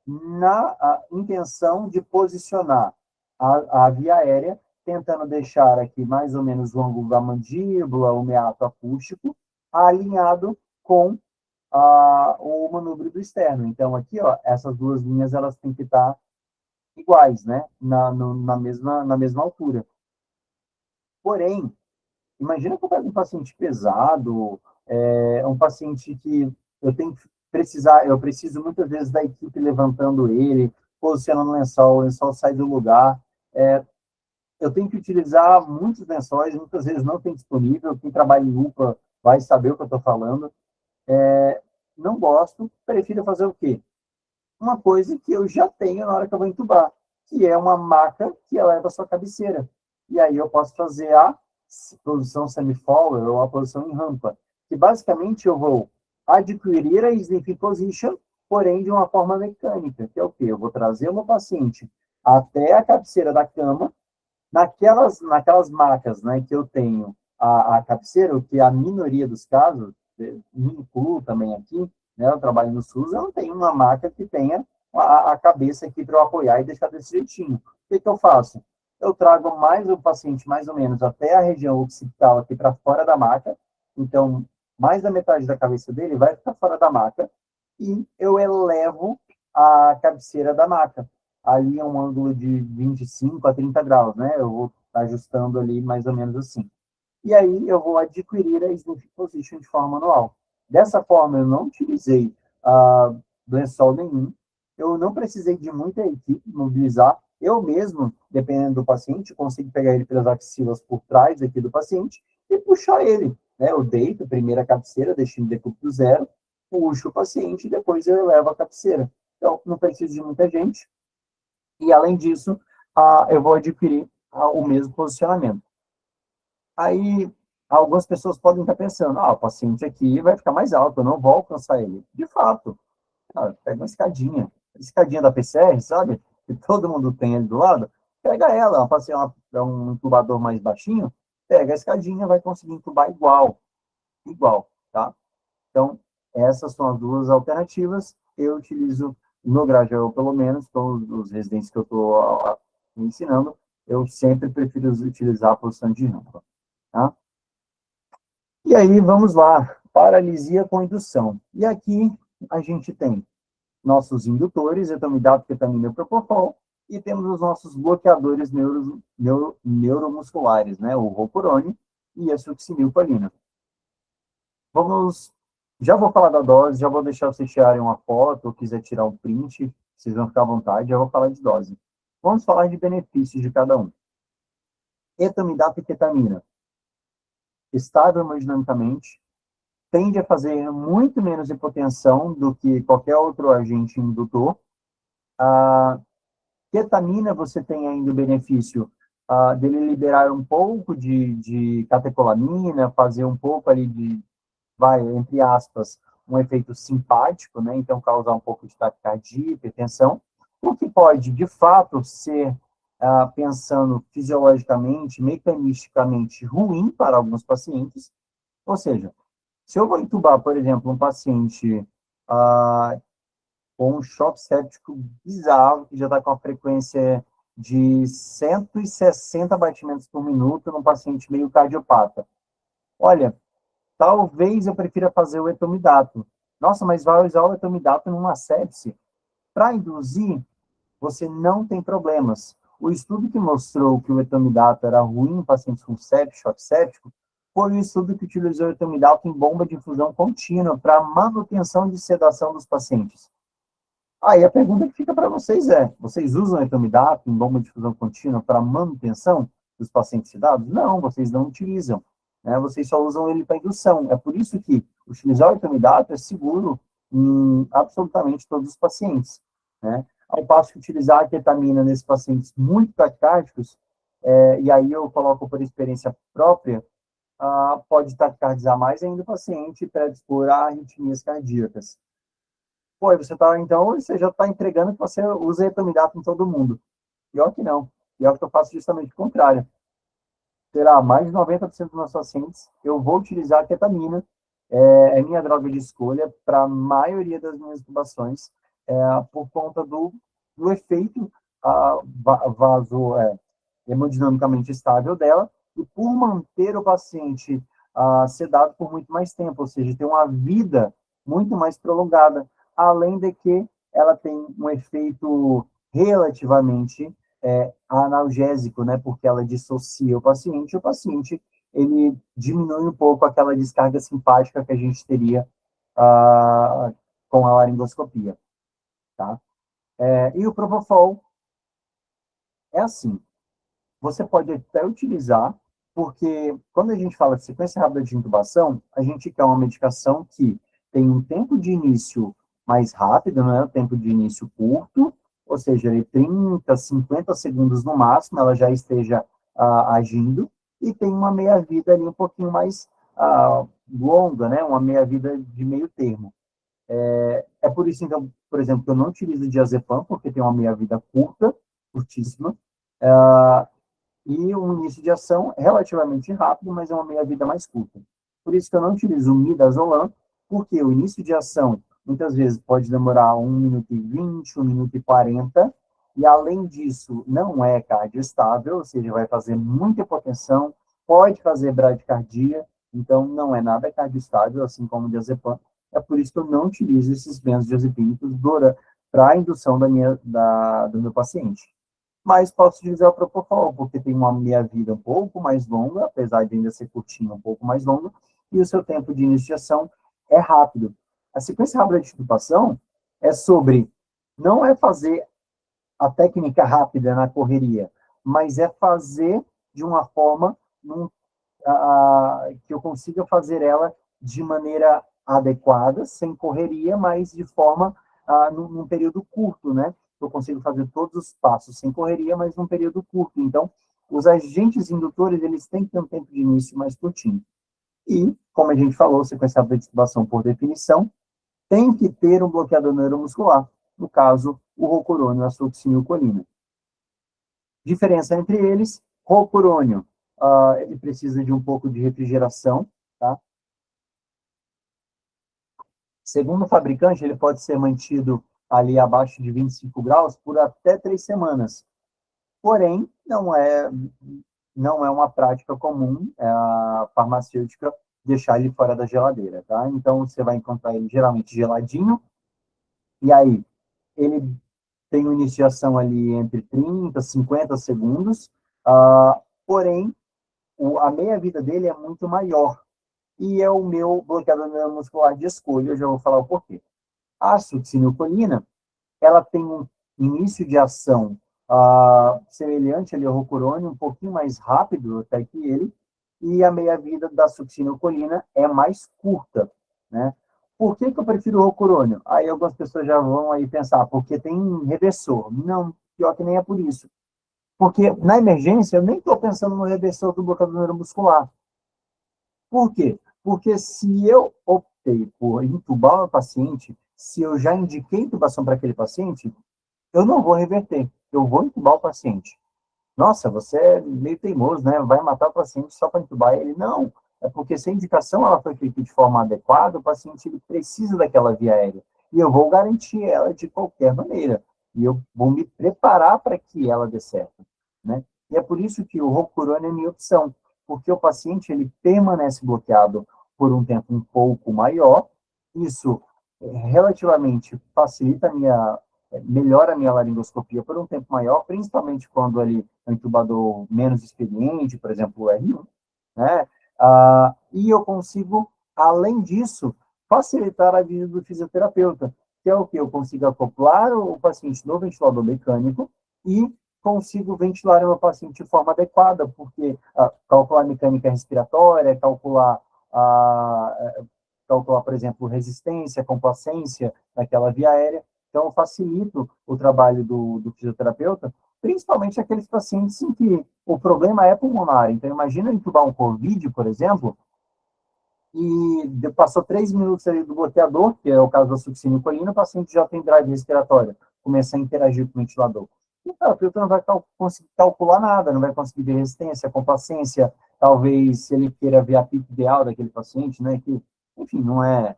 na intenção de posicionar a via aérea, tentando deixar aqui mais ou menos o ângulo da mandíbula, o meato acústico, alinhado com o manúbrio do externo. Então, aqui, ó, essas duas linhas elas têm que estar iguais, né? Na mesma altura. Porém, imagina que eu pego um paciente pesado, um paciente que eu preciso muitas vezes da equipe levantando ele, posicionando o lençol sai do lugar. Eu tenho que utilizar muitos lençóis, muitas vezes não tem disponível. Quem trabalha em UPA vai saber o que eu estou falando. Não gosto, prefiro fazer o quê? Uma coisa que eu já tenho na hora que eu vou entubar, que é uma maca que eleva a sua cabeceira. E aí eu posso fazer a posição semi-follower ou a posição em rampa, que basicamente eu vou adquirir a Sniffing Position, porém de uma forma mecânica, que é o quê? Eu vou trazer o meu paciente até a cabeceira da cama, naquelas macas, né, que eu tenho a cabeceira, o que é a minoria dos casos, me incluo também aqui, né, eu trabalho no SUS, eu não tenho uma maca que tenha a cabeça aqui para eu apoiar e deixar desse jeitinho. O que eu faço? Eu trago mais o paciente, mais ou menos, até a região occipital aqui para fora da maca, então, mais da metade da cabeça dele vai ficar fora da maca, e eu elevo a cabeceira da maca. Ali é um ângulo de 25 a 30 graus, né? Eu vou ajustando ali mais ou menos assim. E aí eu vou adquirir a Sniffing Position de forma manual. Dessa forma, eu não utilizei lençol nenhum, eu não precisei de muita equipe mobilizar, eu mesmo, dependendo do paciente, consigo pegar ele pelas axilas por trás aqui do paciente e puxar ele, né? Eu deito a primeira cabeceira, deixo em decúbito zero, puxo o paciente e depois eu elevo a cabeceira. Então, não preciso de muita gente. E, além disso, eu vou adquirir o mesmo posicionamento. Aí, algumas pessoas podem estar pensando, o paciente aqui vai ficar mais alto, eu não vou alcançar ele. De fato, pega uma escadinha da PCR, sabe? Que todo mundo tem ali do lado, pega ela, é um intubador mais baixinho, pega a escadinha, vai conseguir intubar igual, tá? Então, essas são as duas alternativas. Eu utilizo no Grajaú, pelo menos, com os residentes que eu estou ensinando, eu sempre prefiro utilizar a posição de rampa, tá? E aí, vamos lá, paralisia com indução. E aqui a gente tem nossos indutores, etomidate, ketamina e propofol, e temos os nossos bloqueadores neuromusculares, né, o ropurone e a succinilcolina. Já vou falar da dose, já vou deixar vocês tirarem uma foto, ou quiser tirar um print, vocês vão ficar à vontade, já vou falar de dose. Vamos falar de benefícios de cada um. Etomidate e ketamina. Estável hemodinamicamente, tende a fazer muito menos hipotensão do que qualquer outro agente indutor. A ketamina, você tem ainda o benefício dele liberar um pouco de catecolamina, fazer um pouco ali entre aspas, um efeito simpático, né? Então causar um pouco de taquicardia, hipertensão, o que pode, de fato, ser, pensando fisiologicamente, mecanisticamente ruim para alguns pacientes, Ou seja, se eu vou entubar, por exemplo, um paciente com um choque séptico bizarro, que já está com a frequência de 160 batimentos por minuto num paciente meio cardiopata. Olha, talvez eu prefira fazer o etomidato. Nossa, mas vai usar o etomidato numa sepse? Para induzir, você não tem problemas. O estudo que mostrou que o etomidato era ruim em pacientes com choque séptico foi o estudo que utilizou o etomidato em bomba de infusão contínua para manutenção de sedação dos pacientes. Aí a pergunta que fica para vocês é, vocês usam etomidato em bomba de difusão contínua para manutenção dos pacientes sedados? Não, vocês não utilizam. Né? Vocês só usam ele para indução. É por isso que utilizar o etomidato é seguro em absolutamente todos os pacientes. Né? Ao passo que utilizar a ketamina nesses pacientes muito taquicárdicos, e aí eu coloco por experiência própria, pode taquicardizar mais ainda o paciente e predispor a arritmias cardíacas. Pô, você já está entregando que você usa etomidato em todo mundo. Pior que não. Pior que eu faço justamente o contrário. Será mais de 90% dos meus pacientes, eu vou utilizar a ketamina, é minha droga de escolha para a maioria das minhas intubações, por conta do efeito hemodinamicamente estável dela e por manter o paciente sedado por muito mais tempo, ou seja, ter uma vida muito mais prolongada, além de que ela tem um efeito relativamente analgésico, né, porque ela dissocia o paciente ele diminui um pouco aquela descarga simpática que a gente teria com a laringoscopia, tá? E o Propofol é assim, você pode até utilizar, porque quando a gente fala de sequência rápida de intubação, a gente quer uma medicação que tem um tempo de início mais rápido, não é um tempo de início curto, ou seja, 30, 50 segundos no máximo, ela já esteja agindo, e tem uma meia-vida ali um pouquinho mais longa, né? Uma meia-vida de meio termo. É por isso, então, por exemplo, que eu não utilizo diazepam, porque tem uma meia-vida curta, curtíssima, e um início de ação relativamente rápido, mas é uma meia-vida mais curta. Por isso que eu não utilizo o midazolam, porque o início de ação, muitas vezes, pode demorar 1 minuto e 20, 1 minuto e 40, e além disso, não é cardioestável, ou seja, vai fazer muita hipotensão, pode fazer bradicardia, então não é nada cardioestável, assim como o diazepam. É por isso que eu não utilizo esses benzodiazepínicos para a indução do meu paciente. Mas posso utilizar o Propofol, porque tem uma meia-vida um pouco mais longa, apesar de ainda ser curtinho, um pouco mais longa, e o seu tempo de iniciação é rápido. A sequência rápida de intubação é sobre, não é fazer a técnica rápida na correria, mas é fazer de uma forma que eu consiga fazer ela de maneira adequada, sem correria, mas de forma num período curto, né? Eu consigo fazer todos os passos sem correria, mas num período curto. Então, os agentes indutores, eles têm que ter um tempo de início mais curtinho. E, como a gente falou, sequência rápida de intubação, por definição, tem que ter um bloqueador neuromuscular, no caso, o rocurônio, a succinilcolina. Diferença entre eles, rocurônio, ele precisa de um pouco de refrigeração, tá? Segundo o fabricante, ele pode ser mantido ali abaixo de 25 graus por até 3 semanas. Porém, não é uma prática comum a farmacêutica deixar ele fora da geladeira, tá? Então, você vai encontrar ele geralmente geladinho, e aí ele tem uma iniciação ali entre 30 e 50 segundos, porém, a meia-vida dele é muito maior, e é o meu bloqueador neuromuscular de escolha, eu já vou falar o porquê. A succinilcolina, ela tem um início de ação semelhante ali ao rocurônio, um pouquinho mais rápido até que ele, e a meia-vida da succinilcolina é mais curta, né? Por que eu prefiro o rocurônio? Aí algumas pessoas já vão aí pensar, porque tem reversor. Não, pior que nem é por isso. Porque na emergência eu nem estou pensando no reversor do bloqueador neuromuscular. Por quê? Porque se eu optei por intubar o paciente, se eu já indiquei intubação para aquele paciente, eu não vou reverter, eu vou intubar o paciente. Nossa, você é meio teimoso, né? Vai matar o paciente só para intubar ele? Não, É porque se a indicação ela foi feita de forma adequada, o paciente ele precisa daquela via aérea. E eu vou garantir ela de qualquer maneira. E eu vou me preparar para que ela dê certo, né? E é por isso que o rocurônio é minha opção, porque o paciente ele permanece bloqueado por um tempo um pouco maior. Isso relativamente facilita a minha, melhora a minha laringoscopia por um tempo maior, principalmente quando ali é um intubador menos experiente, por exemplo, o R1, né? E eu consigo, além disso, facilitar a vida do fisioterapeuta, que é o que eu consigo acoplar o paciente no ventilador mecânico e consigo ventilar o meu paciente de forma adequada, porque calcular mecânica respiratória, calcular, por exemplo, resistência, complacência daquela via aérea. Então, eu facilito o trabalho do fisioterapeuta, principalmente aqueles pacientes em que o problema é pulmonar. Então, imagina entubar um COVID, por exemplo, e passou 3 minutos ali do bloqueador, que é o caso da succinilcolina, o paciente já tem drive respiratório, começa a interagir com o ventilador. O terapeuta não vai conseguir calcular nada, não vai conseguir ver resistência, complacência, talvez se ele queira ver a PIC ideal daquele paciente, né, que, enfim, não é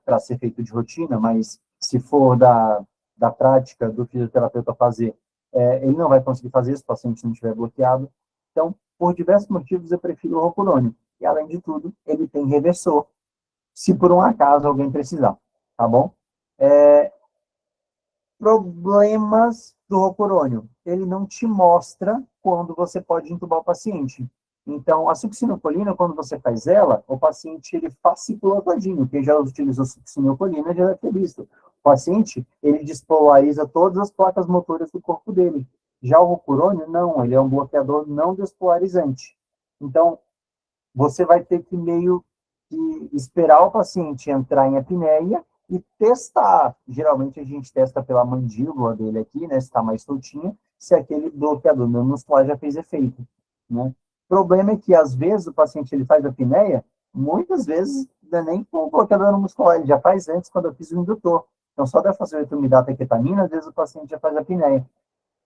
para ser feito de rotina, mas se for da prática do fisioterapeuta fazer, ele não vai conseguir fazer se o paciente não estiver bloqueado. Então, por diversos motivos, eu prefiro o rocurônio. E, além de tudo, ele tem reversor, se por um acaso alguém precisar, tá bom? Problemas do rocurônio. Ele não te mostra quando você pode entubar o paciente. Então, a succinilcolina, quando você faz ela, o paciente, ele fascicula todinho. Quem já utilizou succinilcolina já deve ter visto. O paciente, ele despolariza todas as placas motoras do corpo dele. Já o rocurônio, não. Ele é um bloqueador não despolarizante. Então, você vai ter que meio que esperar o paciente entrar em apneia e testar. Geralmente a gente testa pela mandíbula dele aqui, né, se está mais soltinha, se aquele bloqueador muscular já fez efeito, né? O problema é que, às vezes, o paciente ele faz apneia, muitas vezes, não é nem com o bloqueador muscular, ele já faz antes, quando eu fiz o indutor. Então, só de fazer o etumidata ketamina, às vezes o paciente já faz apneia.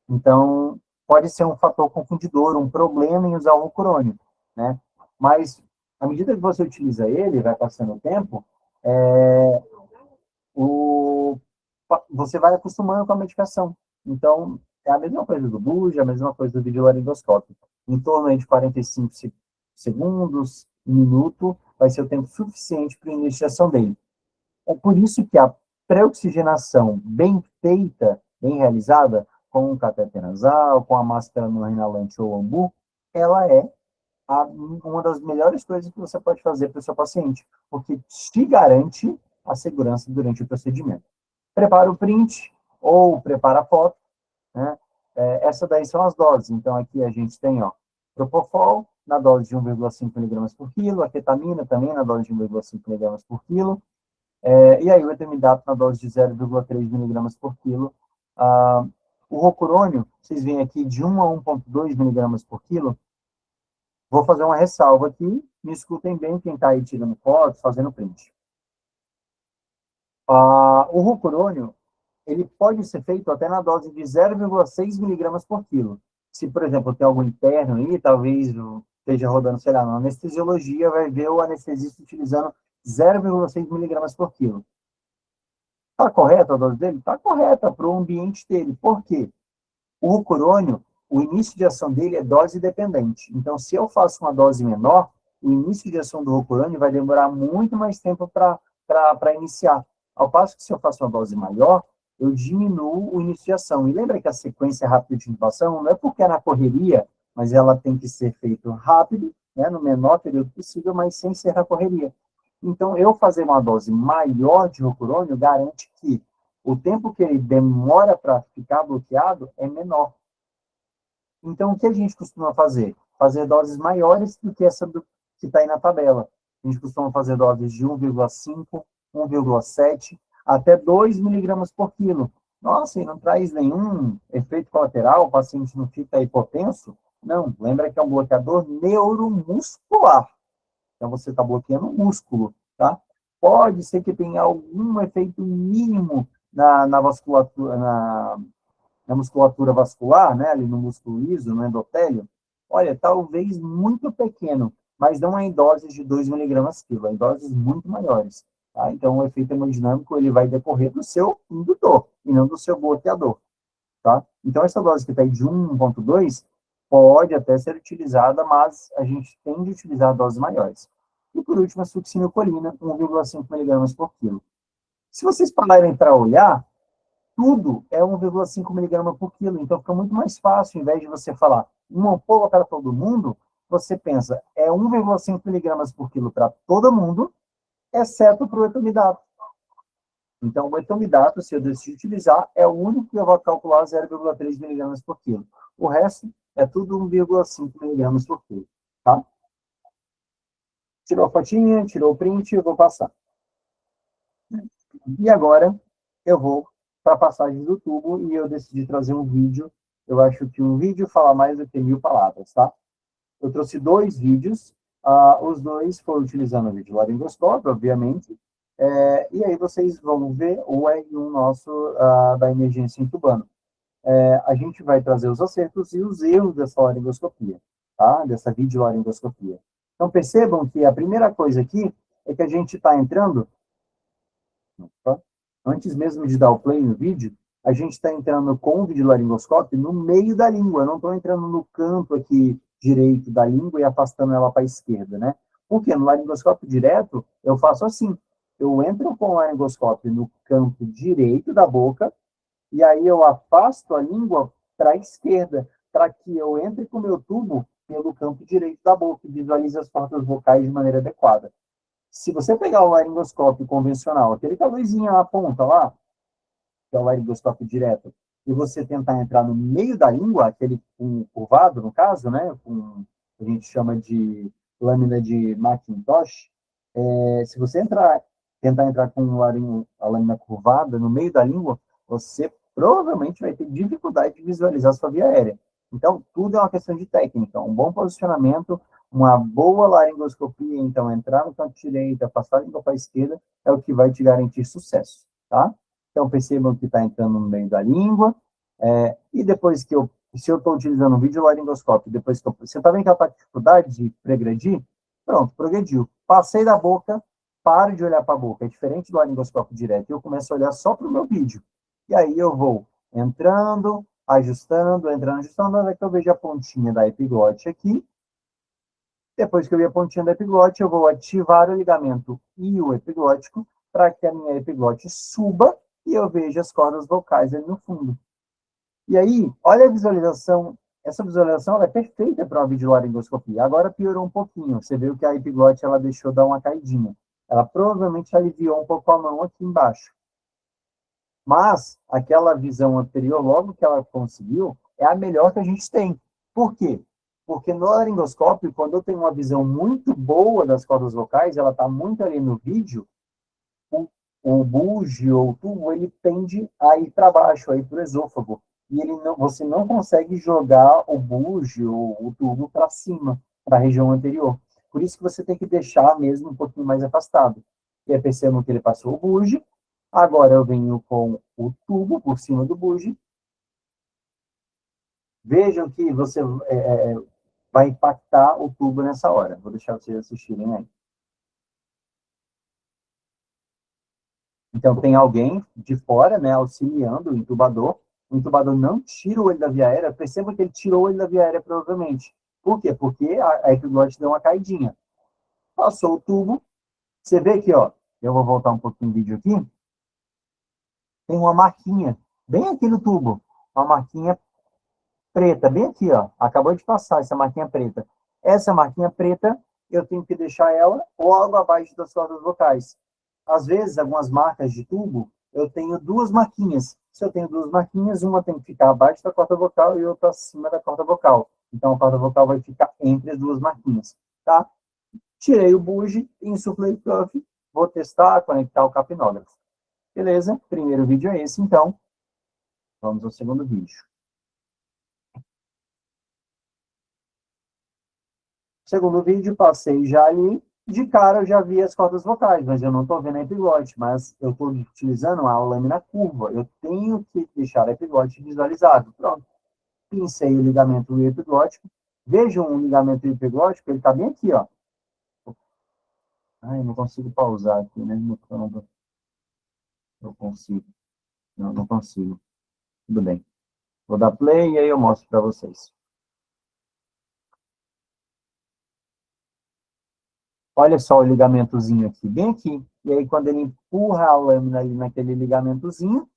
Então, pode ser um fator confundidor, um problema em usar o rocurônio, né? Mas, à medida que você utiliza ele, vai passando o tempo, você vai acostumando com a medicação. Então, é a mesma coisa do buja, a mesma coisa do videolaringoscópio. Em torno de 45 segundos, 1 minuto, vai ser o tempo suficiente para a iniciação dele. É por isso que a pré-oxigenação bem feita, bem realizada, com um cateter nasal, com a máscara no inalante ou ambu, ela é uma das melhores coisas que você pode fazer para o seu paciente, porque te garante a segurança durante o procedimento. Prepara o print ou prepara a foto, né? Essa daí são as doses. Então, aqui a gente tem, Propofol na dose de 1,5 mg por quilo, a ketamina também na dose de 1,5 mg por quilo, e aí o etamidato na dose de 0,3 mg por quilo. O rocurônio, vocês veem aqui, de 1 a 1,2 mg por quilo. Vou fazer uma ressalva aqui, me escutem bem quem está aí tirando fotos, fazendo print. O rocurônio, ele pode ser feito até na dose de 0,6 mg por quilo. Se, por exemplo, tem algum interno aí, talvez esteja rodando, sei lá, na anestesiologia, vai ver o anestesista utilizando 0,6 mg por quilo. Está correta a dose dele? Está correta para o ambiente dele. Por quê? O rocurônio, o início de ação dele é dose dependente. Então, se eu faço uma dose menor, o início de ação do rocurônio vai demorar muito mais tempo para iniciar. Ao passo que, se eu faço uma dose maior, eu diminuo o início de ação. E lembra que a sequência rápida de intubação não é porque é na correria, mas ela tem que ser feita rápido, né, no menor período possível, mas sem ser na correria. Então, eu fazer uma dose maior de rocurônio garante que o tempo que ele demora para ficar bloqueado é menor. Então, o que a gente costuma fazer? Fazer doses maiores do que essa que está aí na tabela. A gente costuma fazer doses de 1,5, 1,7, até 2 miligramas por quilo. Nossa, e não traz nenhum efeito colateral? O paciente não fica hipotenso? Não, lembra que é um bloqueador neuromuscular. Então, você está bloqueando o músculo, tá? Pode ser que tenha algum efeito mínimo na vasculatura, na musculatura vascular, né, ali no músculo liso, no endotélio. Olha, talvez muito pequeno, mas não é em doses de 2 miligramas quilo, é em doses muito maiores. Tá? Então, o efeito hemodinâmico ele vai decorrer do seu indutor, e não do seu bloqueador. Tá? Então, essa dose que está aí de 1,2 pode até ser utilizada, mas a gente tende a utilizar doses maiores. E, por último, a succinilcolina, 1,5 miligramas por quilo. Se vocês pararem para olhar, tudo é 1,5 miligrama por quilo, então fica muito mais fácil, em vez de você falar uma ampola para todo mundo, você pensa, é 1,5 miligramas por quilo para todo mundo, exceto para o etomidato. Então, o etomidato, se eu decidir utilizar, é o único que eu vou calcular 0,3 miligramas por quilo. O resto é tudo 1,5 miligramas por quilo, tá? Tirou a fotinha, tirou o print, eu vou passar. E agora, eu vou para a passagem do tubo e eu decidi trazer um vídeo. Eu acho que um vídeo fala mais do que 1000 palavras, tá? Eu trouxe 2 vídeos, os 2 foram utilizando o vídeo laringoscópio, obviamente, e aí vocês vão ver o R1 nosso da emergência intubando. A gente vai trazer os acertos e os erros dessa laringoscopia, tá? Dessa videolaringoscopia. Então percebam que a primeira coisa aqui é que a gente está entrando, antes mesmo de dar o play no vídeo, a gente está entrando com o videolaringoscópio no meio da língua, eu não estou entrando no canto aqui direito da língua e afastando ela para a esquerda, né? Porque no laringoscópio direto, eu faço assim, eu entro com o laringoscópio no canto direito da boca, e aí eu afasto a língua para a esquerda, para que eu entre com o meu tubo pelo canto direito da boca e visualize as cordas vocais de maneira adequada. Se você pegar o laringoscópio convencional, aquele que a luzinha aponta lá, que é o laringoscópio direto, e você tentar entrar no meio da língua, aquele curvado, no caso, né, a gente chama de lâmina de Macintosh, se você tentar entrar com a lâmina curvada no meio da língua, você provavelmente vai ter dificuldade de visualizar a sua via aérea. Então, tudo é uma questão de técnica, um bom posicionamento, uma boa laringoscopia, então, entrar no canto direito, afastar a língua para a esquerda, é o que vai te garantir sucesso, tá? Então, percebam que está entrando no meio da língua, e depois que se eu estou utilizando um videolaringoscópio, depois que você está vendo que ela está com dificuldade de progredir? Pronto, progrediu. Passei da boca, paro de olhar para a boca, é diferente do laringoscópio direto, eu começo a olhar só para o meu vídeo. E aí eu vou entrando, ajustando, até que eu vejo a pontinha da epiglote aqui. Depois que eu vi a pontinha da epiglote, eu vou ativar o ligamento ilioepiglótico para que a minha epiglote suba e eu veja as cordas vocais ali no fundo. E aí, olha a visualização. Essa visualização ela é perfeita para uma videolaringoscopia. Agora piorou um pouquinho. Você viu que a epiglote ela deixou dar uma caidinha. Ela provavelmente aliviou um pouco a mão aqui embaixo. Mas aquela visão anterior, logo que ela conseguiu, é a melhor que a gente tem. Por quê? Porque no laringoscópio, quando eu tenho uma visão muito boa das cordas vocais, ela está muito ali no vídeo, o buge ou o tubo, ele tende a ir para baixo, a ir para o esôfago. E você não consegue jogar o buge ou o tubo para cima, para a região anterior. Por isso que você tem que deixar mesmo um pouquinho mais afastado. E aí percebam que ele passou o buge, agora eu venho com o tubo por cima do buge. Vejam que você vai impactar o tubo nessa hora. Vou deixar vocês assistirem aí. Então, tem alguém de fora, né, auxiliando o intubador. O intubador não tira o olho da via aérea. Perceba que ele tirou o olho da via aérea, provavelmente. Por quê? Porque a epiglote deu uma caidinha. Passou o tubo. Você vê aqui, ó. Eu vou voltar um pouquinho o vídeo aqui. Tem uma marquinha, bem aqui no tubo. Uma marquinha preta, bem aqui, ó. Acabou de passar essa marquinha preta. Essa marquinha preta, eu tenho que deixar ela logo abaixo das cordas vocais. Às vezes, algumas marcas de tubo, eu tenho 2 marquinhas. Se eu tenho 2 marquinhas, uma tem que ficar abaixo da corda vocal e outra acima da corda vocal. Então, a corda vocal vai ficar entre as 2 marquinhas, tá? Tirei o buge, insuflei o cuff, vou testar, conectar o capnógrafo. Beleza? Primeiro vídeo é esse, então. Vamos ao segundo vídeo. Segundo vídeo, passei já ali. De cara, eu já vi as cordas vocais, mas eu não estou vendo a epiglote, mas eu estou utilizando a lâmina curva. Eu tenho que deixar a epiglote visualizado. Pronto. Pincei o ligamento epiglótico. Vejam o ligamento epiglótico, ele está bem aqui, ó. Ai, não consigo pausar aqui, né? No Canva. Eu consigo. Não, não consigo. Tudo bem. Vou dar play e aí eu mostro para vocês. Olha só o ligamentozinho aqui, bem aqui. E aí, quando ele empurra a lâmina ali naquele ligamentozinho,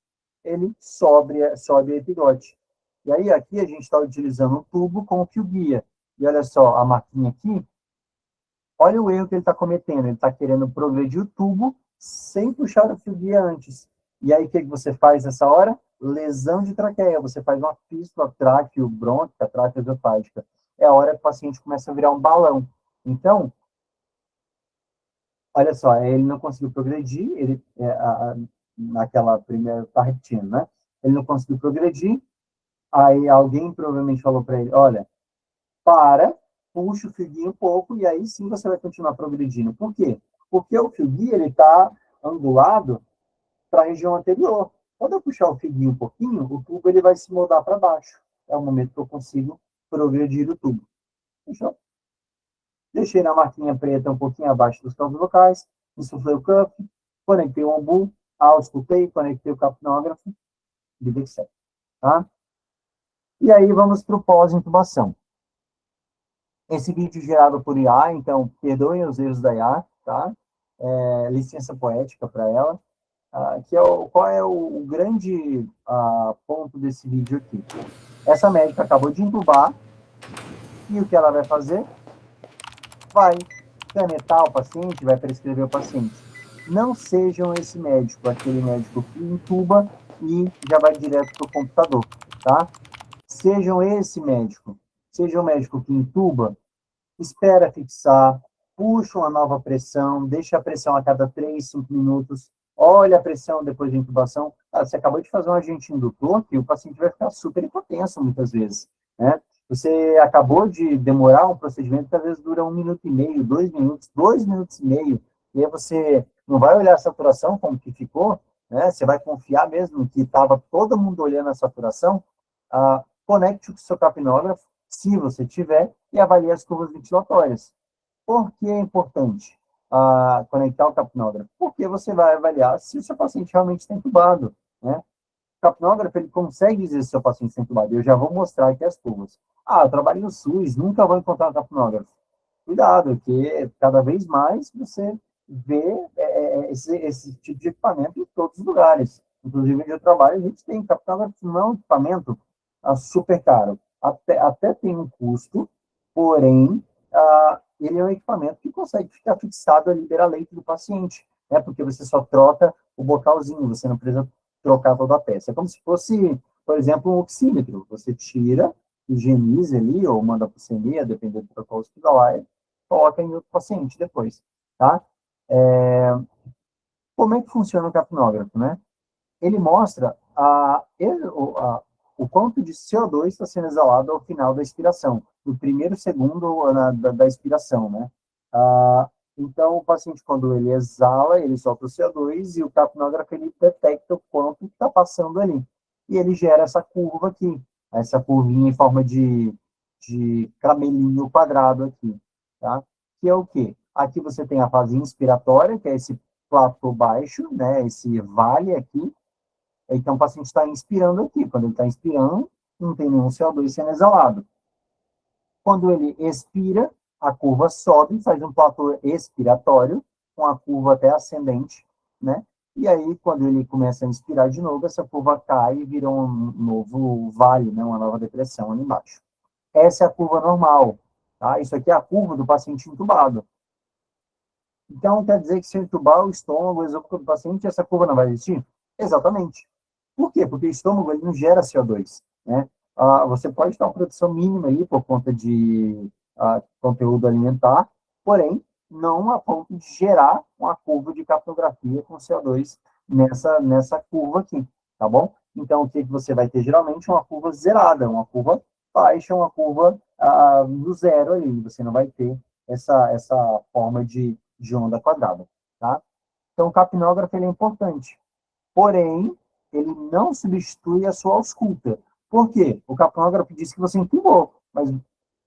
ele sobe a epiglótide. E aí, aqui a gente está utilizando um tubo com o fio guia. E olha só, a marquinha aqui, olha o erro que ele está cometendo. Ele está querendo progredir o tubo sem puxar o fio guia antes. E aí, o que você faz nessa hora? Lesão de traqueia. Você faz uma fístula tráqueo-brônquica, tráqueo-esofágica. É a hora que o paciente começa a virar um balão. Então, olha só, ele não conseguiu progredir, ele, naquela primeira, tá repetindo, né? Ele não conseguiu progredir, aí alguém provavelmente falou para ele, olha, puxa o fio guia um pouco, e aí sim você vai continuar progredindo. Por quê? Porque o fio guia, ele está angulado para a região anterior. Quando eu puxar o fio guia um pouquinho, o tubo ele vai se moldar para baixo. É o momento que eu consigo progredir o tubo. Fechou? Deixei na marquinha preta um pouquinho abaixo dos campos locais, insuflei o cuff, conectei o ombu, auscultei, conectei o capnógrafo, vida que segue, tá? E aí vamos para o pós-intubação. Esse vídeo gerado por IA, então perdoem os erros da IA, tá? Licença poética para ela. Qual é o grande ponto desse vídeo aqui? Essa médica acabou de intubar, e o que ela vai fazer? Vai canetar o paciente, vai prescrever o paciente. Não sejam esse médico, aquele médico que intuba e já vai direto para o computador, tá? Sejam esse médico. Seja o médico que intuba, espera fixar, puxa uma nova pressão, deixa a pressão a cada 3, 5 minutos, olha a pressão depois da intubação. Você acabou de fazer um agente indutor que o paciente vai ficar super hipotenso muitas vezes, né? Você acabou de demorar um procedimento que às vezes dura 1 minuto e meio, 2 minutos, 2 minutos e meio, e aí você não vai olhar a saturação como que ficou, né? Você vai confiar mesmo que estava todo mundo olhando a saturação. Conecte o seu capnógrafo, se você tiver, e avalie as curvas ventilatórias. Por que é importante conectar o capnógrafo? Porque você vai avaliar se o seu paciente realmente está entubado, né? O capnógrafo, ele consegue dizer se o seu paciente está entubado. Eu já vou mostrar aqui as curvas. Eu trabalho no SUS, nunca vou encontrar um capnógrafo. Cuidado, porque cada vez mais você vê esse tipo de equipamento em todos os lugares. Inclusive, onde eu trabalho, a gente tem capnógrafo, não é um equipamento super caro. Até tem um custo, porém, ele é um equipamento que consegue ficar fixado ali beira-leito do paciente, né? Porque você só troca o bocalzinho, você não precisa trocar toda a peça. É como se fosse, por exemplo, um oxímetro. Você tira, higieniza ali, ou manda para o CME, dependendo do protocolo hospitalar, e coloca em outro paciente depois, tá? Como é que funciona o capnógrafo, né? Ele mostra o quanto de CO2 está sendo exalado ao final da expiração, no primeiro segundo da expiração, né? Então, o paciente, quando ele exala, ele solta o CO2 e o capnógrafo, ele detecta o quanto está passando ali. E ele gera essa curva aqui, essa curvinha em forma de cramelinho quadrado aqui, tá? Que é o quê? Aqui você tem a fase inspiratória, que é esse platô baixo, né? Esse vale aqui. Então, o paciente está inspirando aqui. Quando ele está inspirando, não tem nenhum CO2 sendo exalado. Quando ele expira, a curva sobe, faz um platô expiratório, com a curva até ascendente, né? E aí, quando ele começa a inspirar de novo, essa curva cai e vira um novo vale, né? Uma nova depressão ali embaixo. Essa é a curva normal, tá? Isso aqui é a curva do paciente entubado. Então, quer dizer que se eu entubar o estômago, o esôfago do paciente, essa curva não vai existir? Exatamente. Por quê? Porque o estômago ele não gera CO2, né? Você pode ter uma produção mínima aí por conta de conteúdo alimentar, porém, não a ponto de gerar uma curva de capnografia com CO2 nessa curva aqui, tá bom? Então, o que você vai ter? Geralmente uma curva zerada, uma curva baixa, uma curva no zero ali. Você não vai ter essa forma de onda quadrada, tá? Então, o capnógrafo ele é importante. Porém, ele não substitui a sua ausculta. Por quê? O capnógrafo diz que você entubou, mas o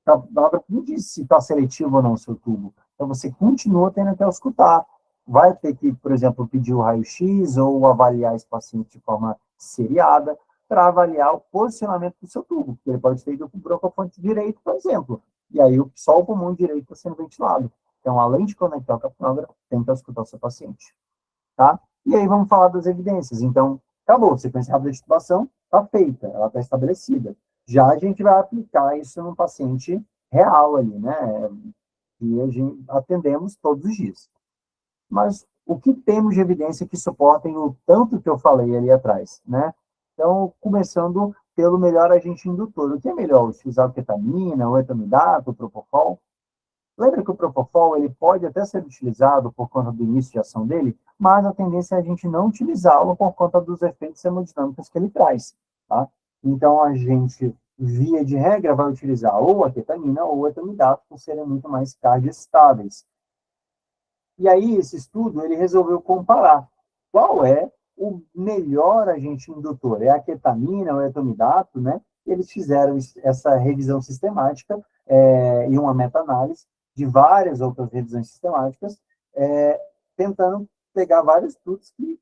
capnógrafo não diz se está seletivo ou não o seu tubo. Então, você continua tendo que auscultar. Vai ter que, por exemplo, pedir o raio-x ou avaliar esse paciente de forma seriada para avaliar o posicionamento do seu tubo, porque ele pode ter ido para o broncofonte direito, por exemplo, e aí só o pulmão direito está sendo ventilado. Então, além de conectar o capnógrafo, tem que auscultar o seu paciente. Tá? E aí vamos falar das evidências. Então, acabou, sequência rápida de intubação está feita, ela está estabelecida. Já a gente vai aplicar isso num paciente real ali, né? E a gente atendemos todos os dias. Mas o que temos de evidência que suportem o tanto que eu falei ali atrás, né? Então, começando pelo melhor agente indutor. O que é melhor? Utilizar o ketamina, o etamidato, o propofol? Lembra que o propofol ele pode até ser utilizado por conta do início de ação dele, mas a tendência é a gente não utilizá-lo por conta dos efeitos hemodinâmicos que ele traz, tá? Então, a gente, via de regra, vai utilizar ou a ketamina ou o etamidato, por serem muito mais cardioestáveis. E aí, esse estudo, ele resolveu comparar qual é o melhor agente indutor. É a ketamina ou o etamidato, né? Eles fizeram essa revisão sistemática e uma meta-análise de várias outras revisões sistemáticas, tentando pegar vários estudos que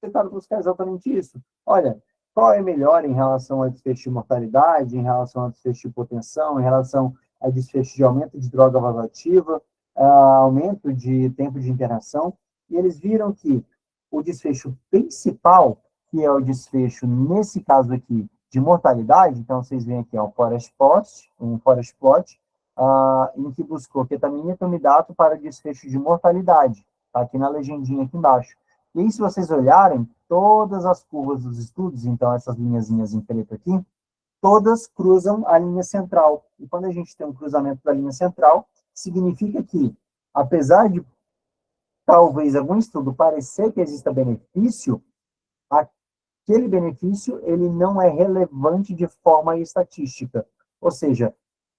tentaram buscar exatamente isso. Olha, qual é melhor em relação a desfecho de mortalidade, em relação a desfecho de hipotensão, em relação a desfecho de aumento de droga vasoativa, aumento de tempo de internação, e eles viram que o desfecho principal, que é o desfecho, nesse caso aqui, de mortalidade, então vocês veem aqui, um forest plot, em que buscou ketamina e etamidato para desfecho de mortalidade, tá aqui na legendinha aqui embaixo. E aí, se vocês olharem, todas as curvas dos estudos, então essas linhazinhas em preto aqui, todas cruzam a linha central. E quando a gente tem um cruzamento da linha central, significa que, apesar de talvez algum estudo parecer que exista benefício, aquele benefício ele não é relevante de forma estatística. Ou seja,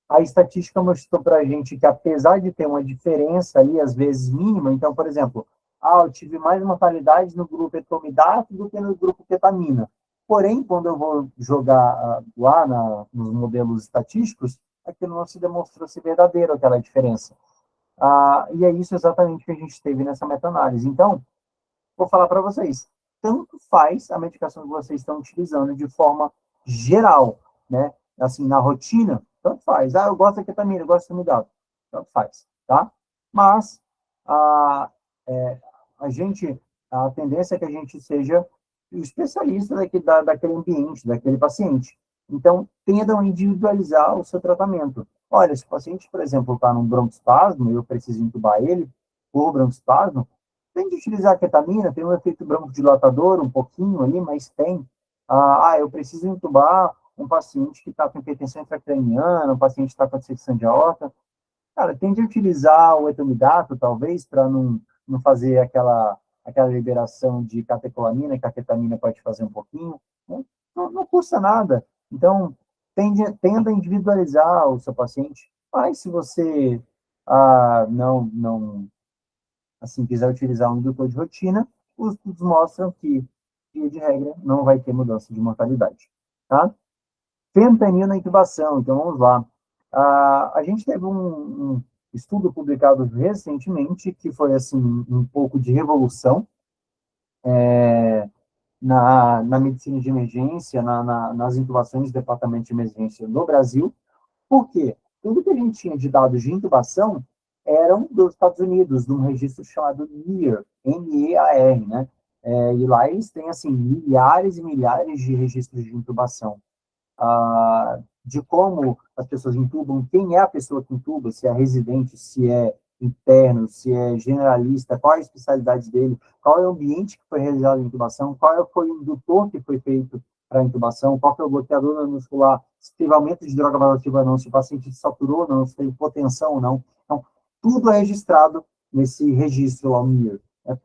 a estatística mostrou para a gente que, apesar de ter uma diferença ali, às vezes mínima, então, por exemplo, eu tive mais mortalidade no grupo etamidato do que no grupo ketamina. Porém, quando eu vou jogar lá nos modelos estatísticos, aquilo não se demonstrou ser verdadeiro, aquela diferença. E é isso exatamente que a gente teve nessa meta-análise. Então, vou falar para vocês, tanto faz a medicação que vocês estão utilizando de forma geral, né? Assim, na rotina, tanto faz. Eu gosto da ketamina, eu gosto do etamidato, tanto faz, tá? Mas a tendência é que a gente seja o especialista daquele ambiente, daquele paciente. Então, tendam a individualizar o seu tratamento. Olha, se o paciente, por exemplo, está num broncoespasmo e eu preciso entubar ele por broncoespasmo, tem de utilizar a ketamina, tem um efeito broncodilatador um pouquinho ali, mas tem. Eu preciso entubar um paciente que está com hipertensão intracraniana, um paciente que está com dissecção de aorta. Cara, tem de utilizar o etamidato, talvez, para não fazer aquela liberação de catecolamina, que a ketamina pode fazer um pouquinho. Né? Não custa nada. Então, tenda a individualizar o seu paciente. Mas se você não assim, quiser utilizar um indutor de rotina, os estudos mostram que, via de regra, não vai ter mudança de mortalidade. Tá? Fentanil na intubação. Então, vamos lá. A gente teve um estudo publicado recentemente, que foi, assim, um pouco de revolução na medicina de emergência, nas intubações do departamento de emergência no Brasil. Por quê? Tudo que a gente tinha de dados de intubação eram dos Estados Unidos, num registro chamado NEAR, N-E-A-R, né? E lá eles têm, assim, milhares e milhares de registros de intubação. De como as pessoas intubam, quem é a pessoa que intuba, se é residente, se é interno, se é generalista, qual é a especialidade dele, qual é o ambiente que foi realizado a intubação, qual foi o indutor que foi feito para a intubação, qual é o bloqueador muscular, se teve aumento de droga vasoativa ou não, se o paciente saturou ou não, se teve hipotensão ou não. Então, tudo é registrado nesse registro lá, NEAR.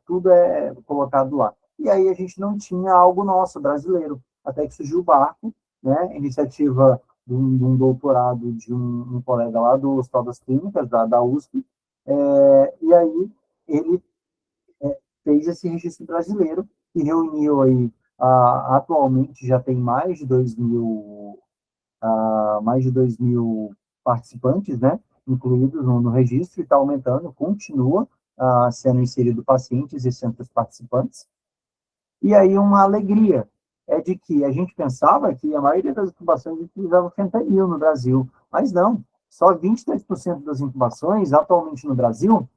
Tudo é colocado lá. E aí a gente não tinha algo nosso, brasileiro, até que surgiu o Barco, né, iniciativa de um doutorado de um colega lá do Hospital das Clínicas, da USP, e aí ele fez esse registro brasileiro e reuniu aí, atualmente já tem mais de 2.000 participantes, né? incluídos no registro e está aumentando, continua sendo inserido pacientes e centros participantes. E aí uma alegria é de que a gente pensava que a maioria das intubações utilizava fentanil no Brasil, mas não, só 23% das intubações atualmente no Brasil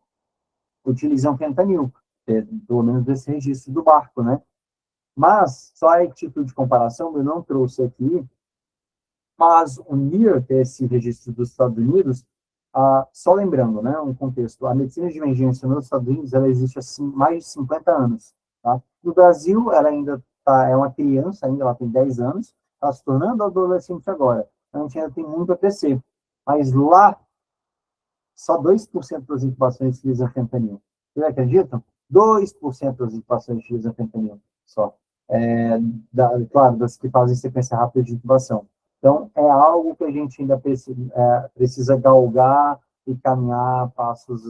utilizam fentanil, pelo menos desse registro do barco, né? Mas, só a título de comparação, eu não trouxe aqui, mas o NIR, que é esse registro dos Estados Unidos, só lembrando, né, um contexto, a medicina de emergência nos Estados Unidos, ela existe há mais de 50 anos, tá? No Brasil, ela ainda é uma criança, ainda ela tem 10 anos, está se tornando adolescente agora, a gente ainda tem muito a crescer, mas lá, só 2% das intubações utilizam fentanil. Vocês acreditam? 2% das intubações utilizam fentanil, só. Claro, das que fazem sequência rápida de intubação. Então, é algo que a gente ainda precisa galgar e caminhar passos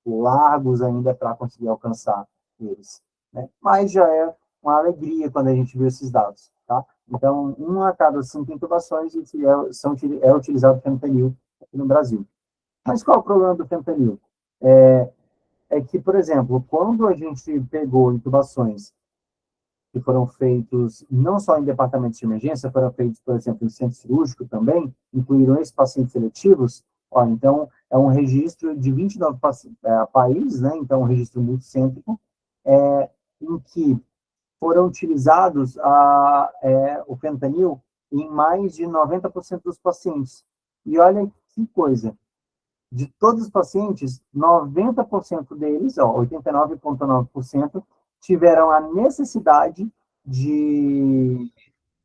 largos ainda para conseguir alcançar eles, né? Mas já é uma alegria quando a gente vê esses dados, tá? Então, 1 a cada 5 intubações é utilizado fentanil aqui no Brasil. Mas qual é o problema do fentanil? É que, por exemplo, quando a gente pegou intubações que foram feitos não só em departamentos de emergência, foram feitos, por exemplo, em centro cirúrgico também, incluíram esses pacientes seletivos, então, é um registro de 29 países, né? Então, um registro multicêntrico, em que foram utilizados o fentanil em mais de 90% dos pacientes. E olha que coisa, de todos os pacientes, 90% deles, 89,9%, tiveram a necessidade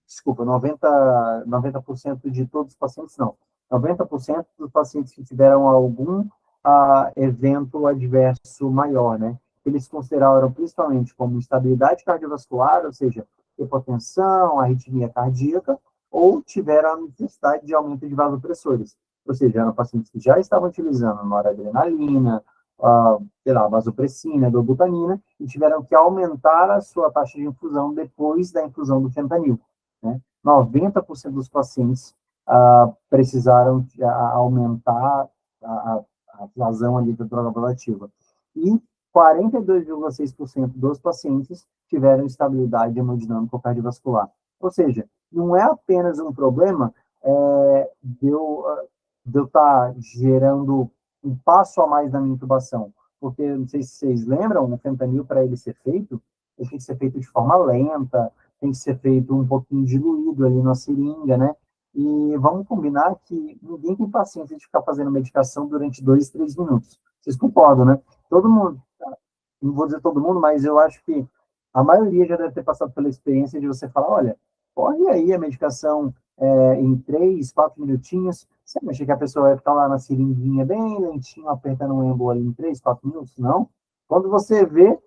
desculpa, 90% de todos os pacientes, não. 90% dos pacientes que tiveram algum evento adverso maior, né? Eles consideraram principalmente como instabilidade cardiovascular, ou seja, hipotensão, arritmia cardíaca, ou tiveram a necessidade de aumento de vasopressores. Ou seja, eram pacientes que já estavam utilizando noradrenalina, vasopressina, dobutamina, e tiveram que aumentar a sua taxa de infusão depois da infusão do fentanil, né? 90% dos pacientes precisaram aumentar a vazão ali da droga ablativa. E 42,6% dos pacientes tiveram estabilidade hemodinâmica cardiovascular. Ou seja, não é apenas um problema de eu estar gerando um passo a mais na minha intubação, porque, não sei se vocês lembram, o fentanil, para ele ser feito, ele tem que ser feito de forma lenta, tem que ser feito um pouquinho diluído ali na seringa, né? E vamos combinar que ninguém tem paciência de ficar fazendo medicação durante 2, 3 minutos. Vocês concordam, né? Todo mundo, não vou dizer todo mundo, mas eu acho que a maioria já deve ter passado pela experiência de você falar, olha, corre aí a medicação em 3, 4 minutinhos. Você acha que a pessoa vai ficar lá na seringuinha bem lentinho, apertando um êmbolo ali em 3, 4 minutos? Não. Quando você vê,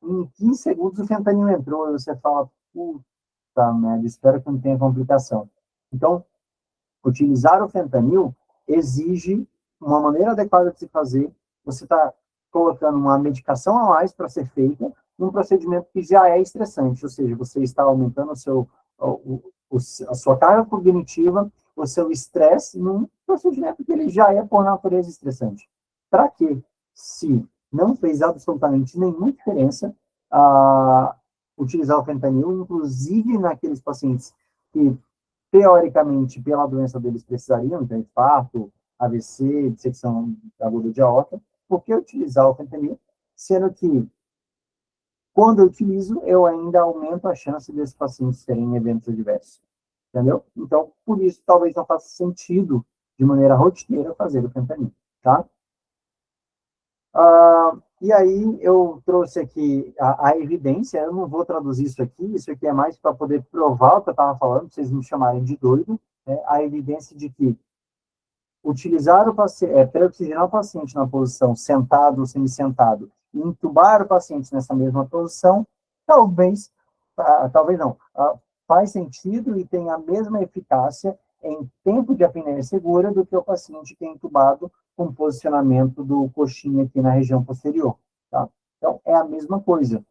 em 15 segundos o fentanil entrou e você fala, puta merda, espero que não tenha complicação. Então, utilizar o fentanil exige uma maneira adequada de se fazer. Você está colocando uma medicação a mais para ser feita num procedimento que já é estressante, ou seja, você está aumentando a sua carga cognitiva, o seu estresse num procedimento que ele já é, por natureza, estressante. Para quê? Se não fez absolutamente nenhuma diferença utilizar o fentanil, inclusive naqueles pacientes que, teoricamente, pela doença deles precisariam, então, infarto, AVC, dissecção aguda de aorta, por que utilizar o fentanil? Sendo que, quando eu utilizo, eu ainda aumento a chance desses pacientes terem eventos adversos. Entendeu? Então, por isso, talvez não faça sentido, de maneira rotineira, fazer o fentanil, tá? E aí, eu trouxe aqui a evidência, eu não vou traduzir isso aqui é mais para poder provar o que eu estava falando, para vocês me chamarem de doido, né? A evidência de que utilizar o paciente, oxigenar o paciente na posição sentado ou semi-sentado, e intubar o paciente nessa mesma posição, talvez não, faz sentido e tem a mesma eficácia em tempo de apneia segura do que o paciente que é intubado com posicionamento do coxinha aqui na região posterior, tá? Então, é a mesma coisa.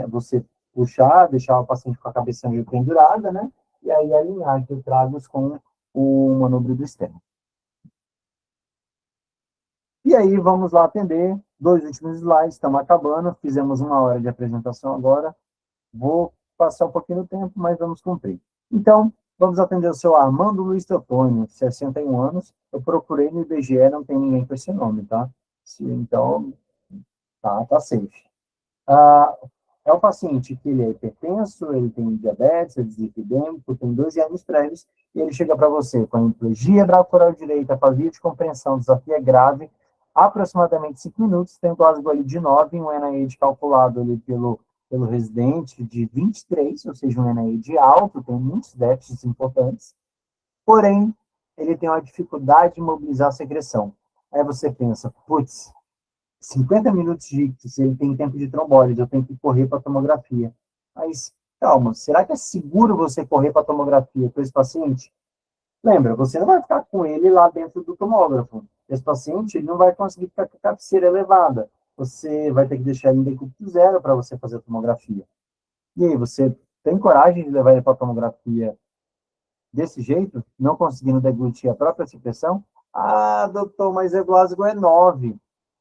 Você puxar, deixar o paciente com a cabeça meio pendurada, né? E aí alinhar aqui o tragus com o manubrio do externo. aí, vamos lá atender. 2 últimos slides, estamos acabando. Fizemos 1 hora de apresentação agora. Vou passar um pouquinho do tempo, mas vamos cumprir. Então, vamos atender o seu Armando Luiz Teotônio, 61 anos. Eu procurei no IBGE, não tem ninguém com esse nome, tá? Então, tá safe. É um paciente que ele é hipertenso, ele tem diabetes, é dislipidêmico, tem 12 anos prévios, e ele chega para você com hemiplegia braquicoral direita, apavia de compreensão, desafio é grave, aproximadamente 5 minutos, tem um Glasgow ali de 9, um NIH calculado ali pelo residente de 23, ou seja, um NIH alto, tem muitos déficits importantes, porém, ele tem uma dificuldade de mobilizar a secreção. Aí você pensa, putz, 50 minutos de ictus, ele tem tempo de trombólise, eu tenho que correr para a tomografia. Mas, calma, será que é seguro você correr para a tomografia com esse paciente? Lembra, você não vai ficar com ele lá dentro do tomógrafo. Esse paciente ele não vai conseguir ficar com a cabeceira elevada. Você vai ter que deixar ele em decúbito zero para você fazer a tomografia. E aí, você tem coragem de levar ele para a tomografia desse jeito, não conseguindo deglutir a própria secreção? Ah, doutor, mas o Glasgow é 9.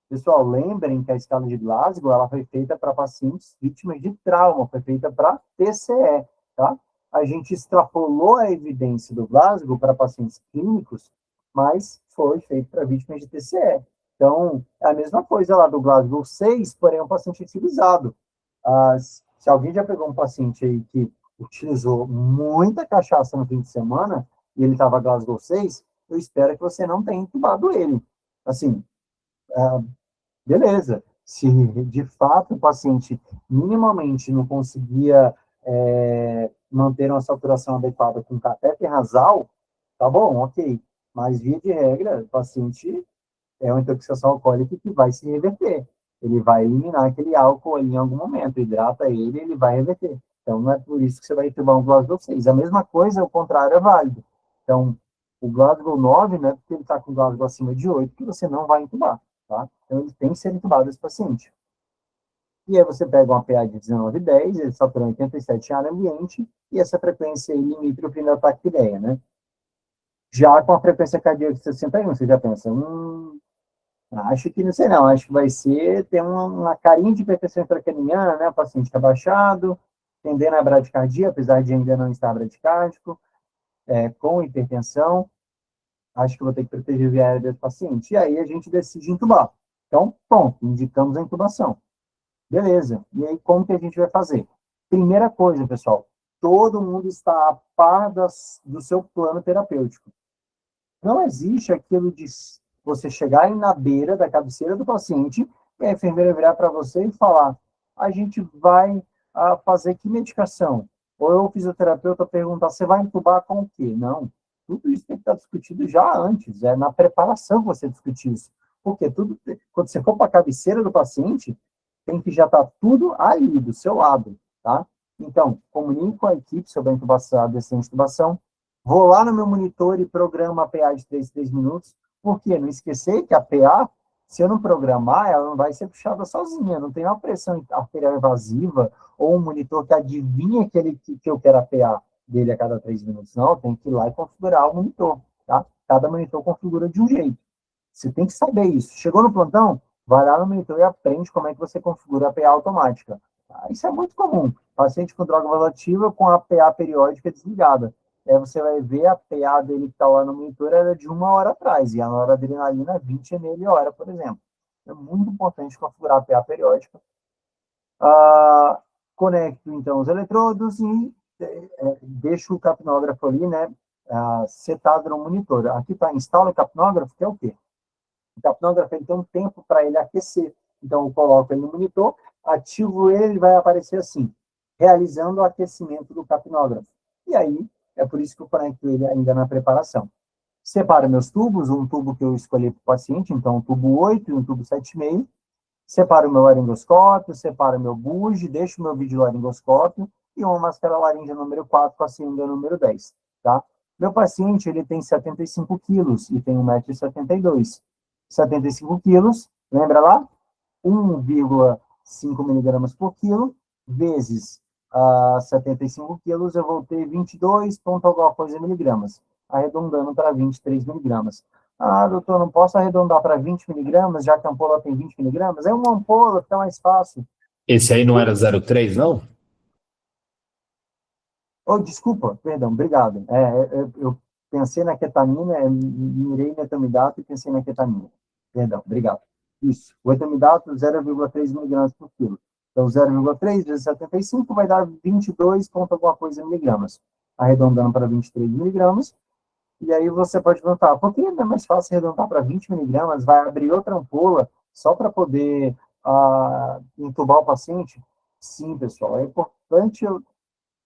Pessoal, lembrem que a escala de Glasgow ela foi feita para pacientes vítimas de trauma, foi feita para TCE, tá? A gente extrapolou a evidência do Glasgow para pacientes clínicos, mas foi feito para vítimas de TCE. Então, é a mesma coisa lá do Glasgow 6, porém é um paciente utilizado. Se alguém já pegou um paciente aí que utilizou muita cachaça no fim de semana, e ele estava Glasgow 6, eu espero que você não tenha entubado ele. Assim, beleza, se de fato o paciente minimamente não conseguia manter uma saturação adequada com catéter nasal, tá bom, ok, mas via de regra, o paciente é uma intoxicação alcoólica que vai se reverter, ele vai eliminar aquele álcool ali em algum momento, hidrata ele vai reverter, então não é por isso que você vai entubar um Glasgow 6, a mesma coisa, o contrário é válido, então o Glasgow 9, não é porque ele está com Glasgow acima de 8 que você não vai entubar. Tá? Então, ele tem que ser entubado, esse paciente. E aí você pega uma PA de 19,10, ele satura 87 em ar ambiente, e essa frequência aí limítrofe da taquipeia, né? Já com a frequência cardíaca de 61, você já pensa, acho que não sei não, acho que vai ser, tem uma carinha de hipertensão intracraniana, né? O paciente abaixado, tendendo a bradicardia, apesar de ainda não estar bradicárdico, com hipertensão, acho que vou ter que proteger o via aérea desse paciente. E aí a gente decide intubar. Então, pronto, indicamos a intubação. Beleza. E aí, como que a gente vai fazer? Primeira coisa, pessoal, todo mundo está a par do seu plano terapêutico. Não existe aquilo de você chegar na beira da cabeceira do paciente e a enfermeira virar para você e falar, a gente vai fazer que medicação? Ou o fisioterapeuta perguntar, você vai intubar com o quê? Não. Tudo isso tem que estar discutido já antes, na preparação que você discutir isso. Porque quando você for para a cabeceira do paciente, tem que já estar tudo ali, do seu lado, tá? Então, comunique com a equipe sobre a intubação, a decisão de intubação. Vou lá no meu monitor e programa a PA de 3 minutos. Por quê? Não esquecer que a PA, se eu não programar, ela não vai ser puxada sozinha. Não tem uma pressão arterial invasiva ou um monitor que adivinha que eu quero a PA dele a cada 3 minutos. Não, tem que ir lá e configurar o monitor, tá? Cada monitor configura de um jeito. Você tem que saber isso. Chegou no plantão, vai lá no monitor e aprende como é que você configura a PA automática. Tá? Isso é muito comum. Paciente com droga vasoativa com a PA periódica desligada. Aí você vai ver a PA dele que está lá no monitor era de 1 hora atrás, e a noradrenalina 20 ml hora, por exemplo. É muito importante configurar a PA periódica. Conecto, então, os eletrodos e deixo o capnógrafo ali, né, setado no monitor. Aqui está, instala o capnógrafo, que é o quê? O capnógrafo ele tem um tempo para ele aquecer. Então, eu coloco ele no monitor, ativo ele vai aparecer assim, realizando o aquecimento do capnógrafo. E aí, é por isso que eu conecto ele ainda na preparação. Separo meus tubos, um tubo que eu escolhi para o paciente, então um tubo 8 e um tubo 7,5. Separo meu laringoscópio, separo meu buge, deixo meu vídeo laringoscópio e uma máscara laríngea número 4 com a seringa número 10, tá? Meu paciente, ele tem 75 quilos e tem 1,72 m. 75 quilos, lembra lá? 1,5 miligramas por quilo, vezes 75 quilos, eu vou ter 22 ponto alguma coisa miligramas, arredondando para 23 miligramas. Ah, doutor, não posso arredondar para 20 miligramas, já que a ampola tem 20 miligramas? É uma ampola, fica mais fácil. Esse aí não era 0,3, não? Oh, desculpa, perdão, obrigado. Eu pensei na ketamina, mirei no etomidato e pensei na ketamina. Perdão, obrigado. Isso, o etomidato 0,3 miligramas por quilo. Então, 0,3 vezes 75 vai dar 22 ponto alguma coisa miligramas. Arredondando para 23 miligramas. E aí você pode perguntar, por que não é mais fácil arredondar para 20 miligramas? Vai abrir outra ampola só para poder entubar o paciente? Sim, pessoal, é importante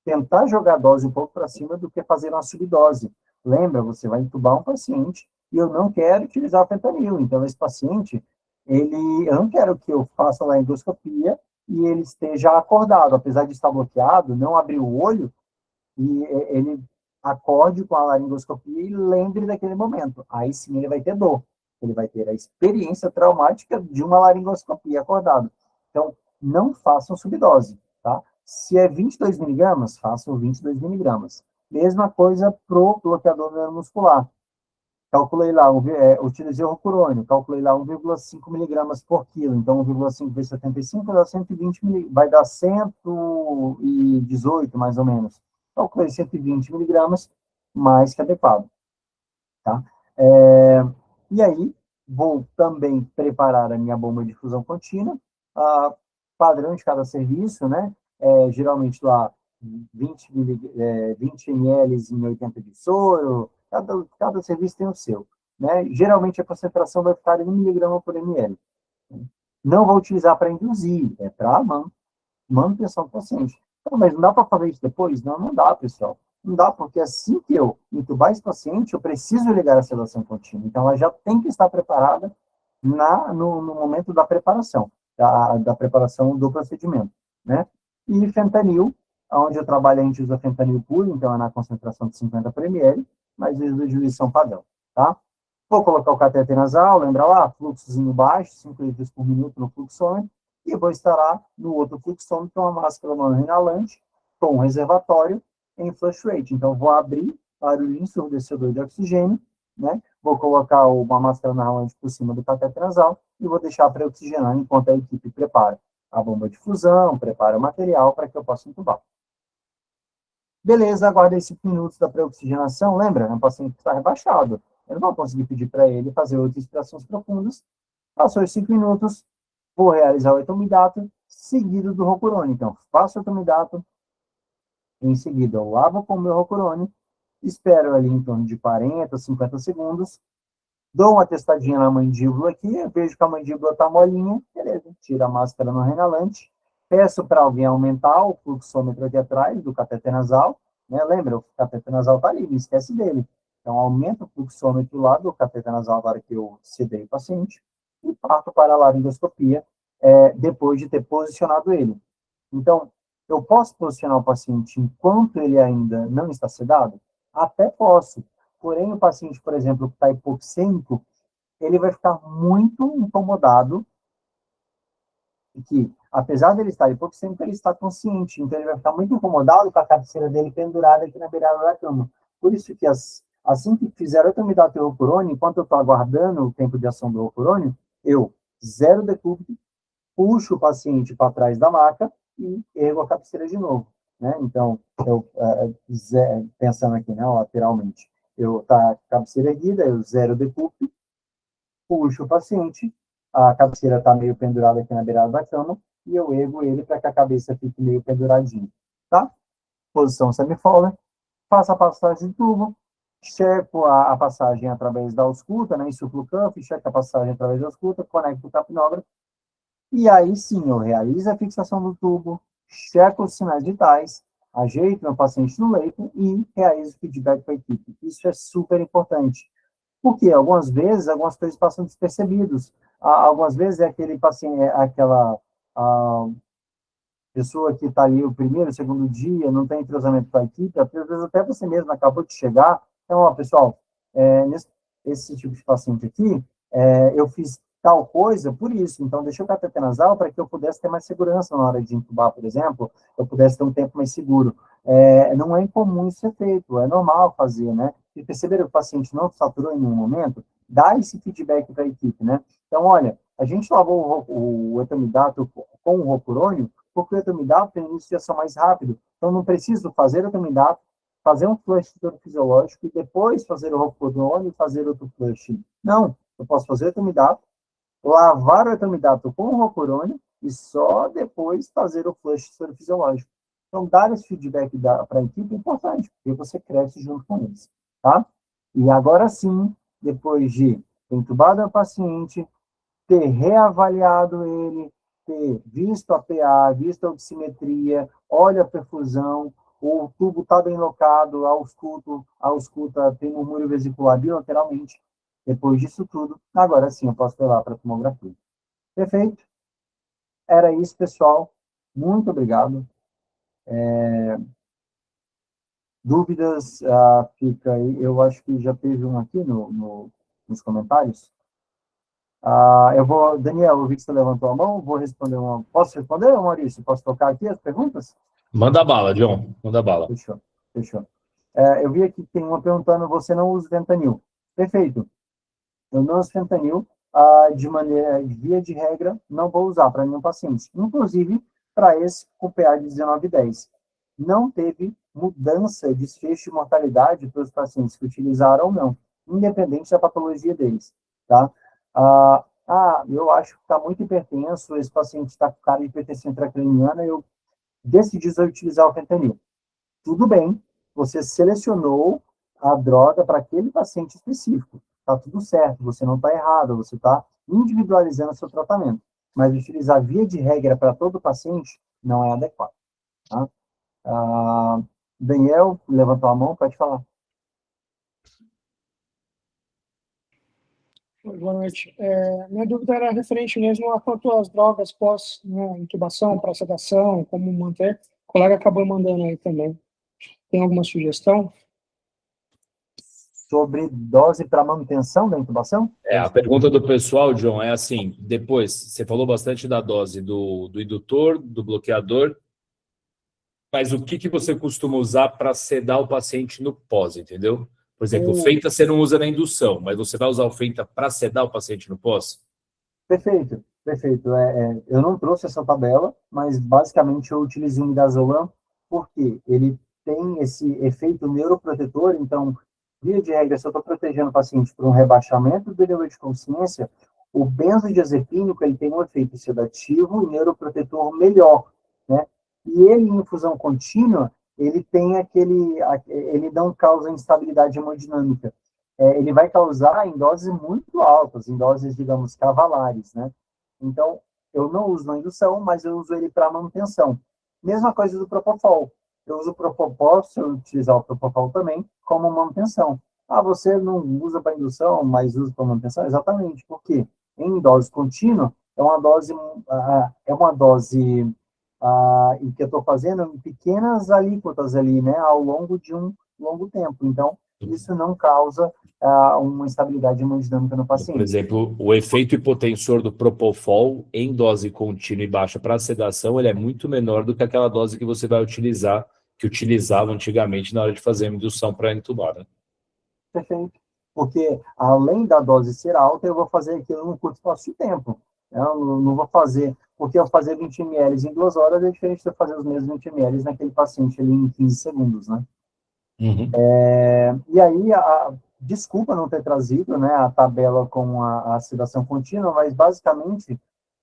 tentar jogar a dose um pouco para cima do que fazer uma subdose. Lembra, você vai entubar um paciente e eu não quero utilizar fentanil. Então, esse paciente, eu não quero que eu faça uma endoscopia e ele esteja acordado, apesar de estar bloqueado, não abrir o olho e ele acorde com a laringoscopia e lembre daquele momento. Aí sim ele vai ter dor. Ele vai ter a experiência traumática de uma laringoscopia acordado. Então, não façam subdose, tá? Se é 22 miligramas, façam 22 miligramas. Mesma coisa pro bloqueador neuromuscular. Calculei lá, utilizei o rocurônio, calculei lá 1,5 miligramas por quilo, então 1,5 vezes 75 dá 120 vai dar 118, mais ou menos. Calculei 120 miligramas, mais que adequado. Tá? E aí, vou também preparar a minha bomba de difusão contínua, padrão de cada serviço, né? Geralmente lá 20 ml em 80 de soro, cada serviço tem o seu. Né? Geralmente a concentração vai ficar em 1 miligrama por ml. Não vou utilizar para induzir, é para manutenção do paciente. Então, mas não dá para fazer isso depois? Não, não dá, pessoal. Não dá, porque assim que eu entubar esse paciente, eu preciso ligar a sedação contínua. Então, ela já tem que estar preparada no momento da preparação, da preparação do procedimento, né? E fentanil, onde eu trabalho, a gente usa fentanil puro, então é na concentração de 50 por ml, mas os juízes são padrão, tá? Vou colocar o cateter nasal, lembra lá? Fluxozinho baixo, 5 litros por minuto no fluxômetro, e vou instalar no outro fluxômetro uma máscara inalante com um reservatório em flush rate. Então, vou abrir barulho ensurdecedor de oxigênio, né? Vou colocar uma máscara inalante por cima do cateter nasal e vou deixar para oxigenar enquanto a equipe prepara a bomba de fusão, prepara o material para que eu possa entubar. Beleza, aguardei 5 minutos da pré-oxigenação. Lembra, é um paciente que está rebaixado. Eu não vou conseguir pedir para ele fazer outras inspirações profundas. Passou os 5 minutos, vou realizar o etomidato, seguido do rocurônio. Então, faço o etomidato, em seguida eu lavo com o meu rocurônio, espero ali em torno de 40, 50 segundos, dou uma testadinha na mandíbula aqui, eu vejo que a mandíbula está molinha, beleza, tiro a máscara no renalante, peço para alguém aumentar o fluxômetro aqui atrás do cateter nasal, né? Lembra, o cateter nasal está ali, não esquece dele. Então, aumenta o fluxômetro lá do cateter nasal agora que eu sedei o paciente e parto para a laringoscopia depois de ter posicionado ele. Então, eu posso posicionar o paciente enquanto ele ainda não está sedado? Até posso. Porém, o paciente, por exemplo, que está hipoxêmico, ele vai ficar muito incomodado e que, apesar de ele estar hipoxêmico, ele está consciente. Então, ele vai ficar muito incomodado com a cabeceira dele pendurada aqui na beirada da cama. Por isso que, assim que fizer eu também dar o rocurônio, enquanto eu estou aguardando o tempo de ação do rocurônio, eu zero decúbito, puxo o paciente para trás da maca e ergo a cabeceira de novo. Né? Então, pensando aqui, né, lateralmente, eu tá a cabeceira erguida, eu zero decúbito, puxo o paciente, a cabeceira está meio pendurada aqui na beirada da cama, e eu ergo ele para que a cabeça fique meio penduradinha, tá? Posição semifolder, faço a passagem de tubo, checo a passagem através da ausculta, né, insuflo o cuff, checo a passagem através da ausculta, conecto o capnógrafo, e aí sim eu realizo a fixação do tubo, checo os sinais vitais, ajeito meu paciente no leito e realizo o feedback para a equipe. Isso é super importante. Porque algumas vezes, algumas coisas passam despercebidos. Algumas vezes é aquele paciente, aquela pessoa que está ali o primeiro, segundo dia, não tem entrosamento com a equipe, às vezes até você mesmo acabou de chegar. Então, ó, pessoal, esse tipo de paciente aqui, eu fiz tal coisa por isso, então deixa eu cateter nasal para que eu pudesse ter mais segurança na hora de intubar, por exemplo, eu pudesse ter um tempo mais seguro. Não é incomum isso ser feito, é normal fazer, né? E perceberam que o paciente não saturou em nenhum momento, dar esse feedback para a equipe, né? Então, olha, a gente lavou o etomidato com o rocurônio porque o etomidato tem início de ação mais rápido. Então, não preciso fazer o etomidato, fazer um flush fisiológico e depois fazer o rocurônio e fazer outro flush. Não, eu posso fazer o etomidato, lavar o etomidato com o rocurônio e só depois fazer o flush fisiológico. Então, dar esse feedback para a equipe é importante, porque você cresce junto com eles, tá? E agora sim, depois de ter entubado o paciente, ter reavaliado ele, ter visto a PA, visto a oximetria, olha a perfusão, o tubo está bem locado, a ausculta tem murmúrio vesicular bilateralmente. Depois disso tudo, agora sim eu posso levar para a tomografia. Perfeito? Era isso, pessoal. Muito obrigado. Dúvidas, fica aí. Eu acho que já teve um aqui nos comentários. Daniel, eu vi que você levantou a mão, vou responder uma. Posso responder, Maurício? Posso tocar aqui as perguntas? Manda bala, John. Manda bala. Fechou. Eu vi aqui que tem uma perguntando, você não usa fentanil. Perfeito. Eu não uso fentanil, de via de regra, não vou usar para nenhum paciente. Inclusive, para esse com PA de 19,10. Não teve mudança de desfecho de mortalidade para os pacientes que utilizaram ou não, independente da patologia deles, tá? Eu acho que está muito hipertenso, esse paciente está com cara de hipertensão intracraniana, eu decidi utilizar o fentanil. Tudo bem, você selecionou a droga para aquele paciente específico. Está tudo certo, você não está errado, você está individualizando o seu tratamento. Mas utilizar via de regra para todo paciente não é adequado. Tá? Daniel, levantou a mão, pode falar. Boa noite. Minha dúvida era referente mesmo a quanto às drogas pós-intubação, para sedação, como manter. O colega acabou mandando aí também. Tem alguma sugestão? Sobre dose para manutenção da intubação? A pergunta do pessoal, John, é assim, depois, você falou bastante da dose do indutor, do bloqueador, mas o que você costuma usar para sedar o paciente no pós, entendeu? Por exemplo, o Fenta você não usa na indução, mas você vai usar o Fenta para sedar o paciente no pós? Perfeito. Eu não trouxe essa tabela, mas basicamente eu utilizo o midazolam porque ele tem esse efeito neuroprotetor, então, via de regra, se eu estou protegendo o paciente por um rebaixamento do nível de consciência, o benzodiazepínico ele tem um efeito sedativo e neuroprotetor melhor, né? E ele, em infusão contínua, ele tem ele não causa instabilidade hemodinâmica. Ele vai causar em doses muito altas, em doses, digamos, cavalares, né? Então, eu não uso na indução, mas eu uso ele para manutenção. Mesma coisa do Propofol. Eu uso o Propofol, se eu utilizar o Propofol também, como manutenção. Você não usa para indução, mas usa para manutenção? Exatamente, porque em dose contínua, é uma dose em que eu estou fazendo em pequenas alíquotas ali, né, ao longo de um longo tempo. Então, isso não causa uma instabilidade hemodinâmica no paciente. Por exemplo, o efeito hipotensor do Propofol em dose contínua e baixa para sedação, ele é muito menor do que aquela dose que você vai utilizar, que utilizava antigamente na hora de fazer a indução para entubar, né? Perfeito. Porque, além da dose ser alta, eu vou fazer aquilo num curto espaço de tempo. Eu não vou fazer, porque eu fazer 20 ml em 2 horas é diferente de eu fazer os mesmos 20 ml naquele paciente ali em 15 segundos, né? Uhum. E aí, desculpa não ter trazido, né, a tabela com a sedação contínua, mas basicamente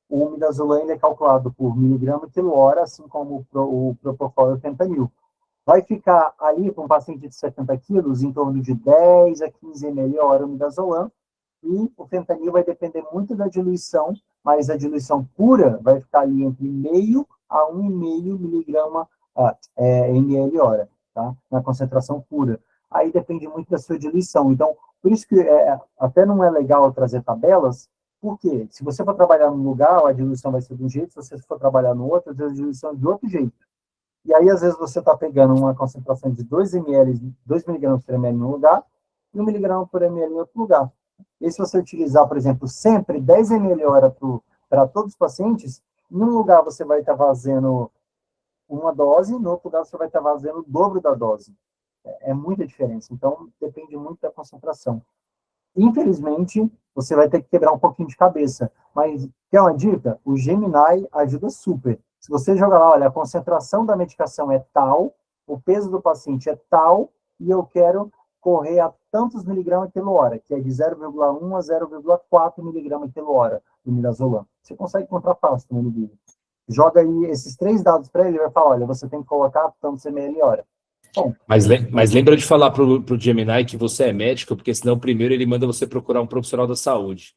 o midazolam é calculado por miligrama quilo-hora, assim como o Propofol e o fentanil. Vai ficar ali para um paciente de 70 quilos em torno de 10 a 15 ml hora o midazolam, e o fentanil vai depender muito da diluição, mas a diluição pura vai ficar ali entre 0,5 a 1,5 miligrama ml hora, tá? Na concentração pura. Aí depende muito da sua diluição. Então, por isso que até não é legal trazer tabelas, porque se você for trabalhar num lugar, a diluição vai ser de um jeito, se você for trabalhar no outro, a diluição é de outro jeito. E aí, às vezes, você está pegando uma concentração de 2 miligramas por ml num lugar e 1 miligrama por ml em outro lugar. E se você utilizar, por exemplo, sempre 10 ml hora para todos os pacientes, em um lugar você vai estar fazendo uma dose, no outro lugar você vai estar fazendo o dobro da dose. É muita diferença. Então, depende muito da concentração. Infelizmente, você vai ter que quebrar um pouquinho de cabeça. Mas, quer uma dica? O Gemini ajuda super. Se você jogar lá, olha, a concentração da medicação é tal, o peso do paciente é tal, e eu quero correr a tantos miligramas quilo hora, que é de 0,1 a 0,4 miligramas quilo hora do midazolam. Você consegue encontrar fácil no vídeo. Joga aí esses 3 dados para ele e vai falar, olha, você tem que colocar tantos ml hora. Bom, Mas lembra de falar pro Gemini que você é médico, porque senão primeiro ele manda você procurar um profissional da saúde.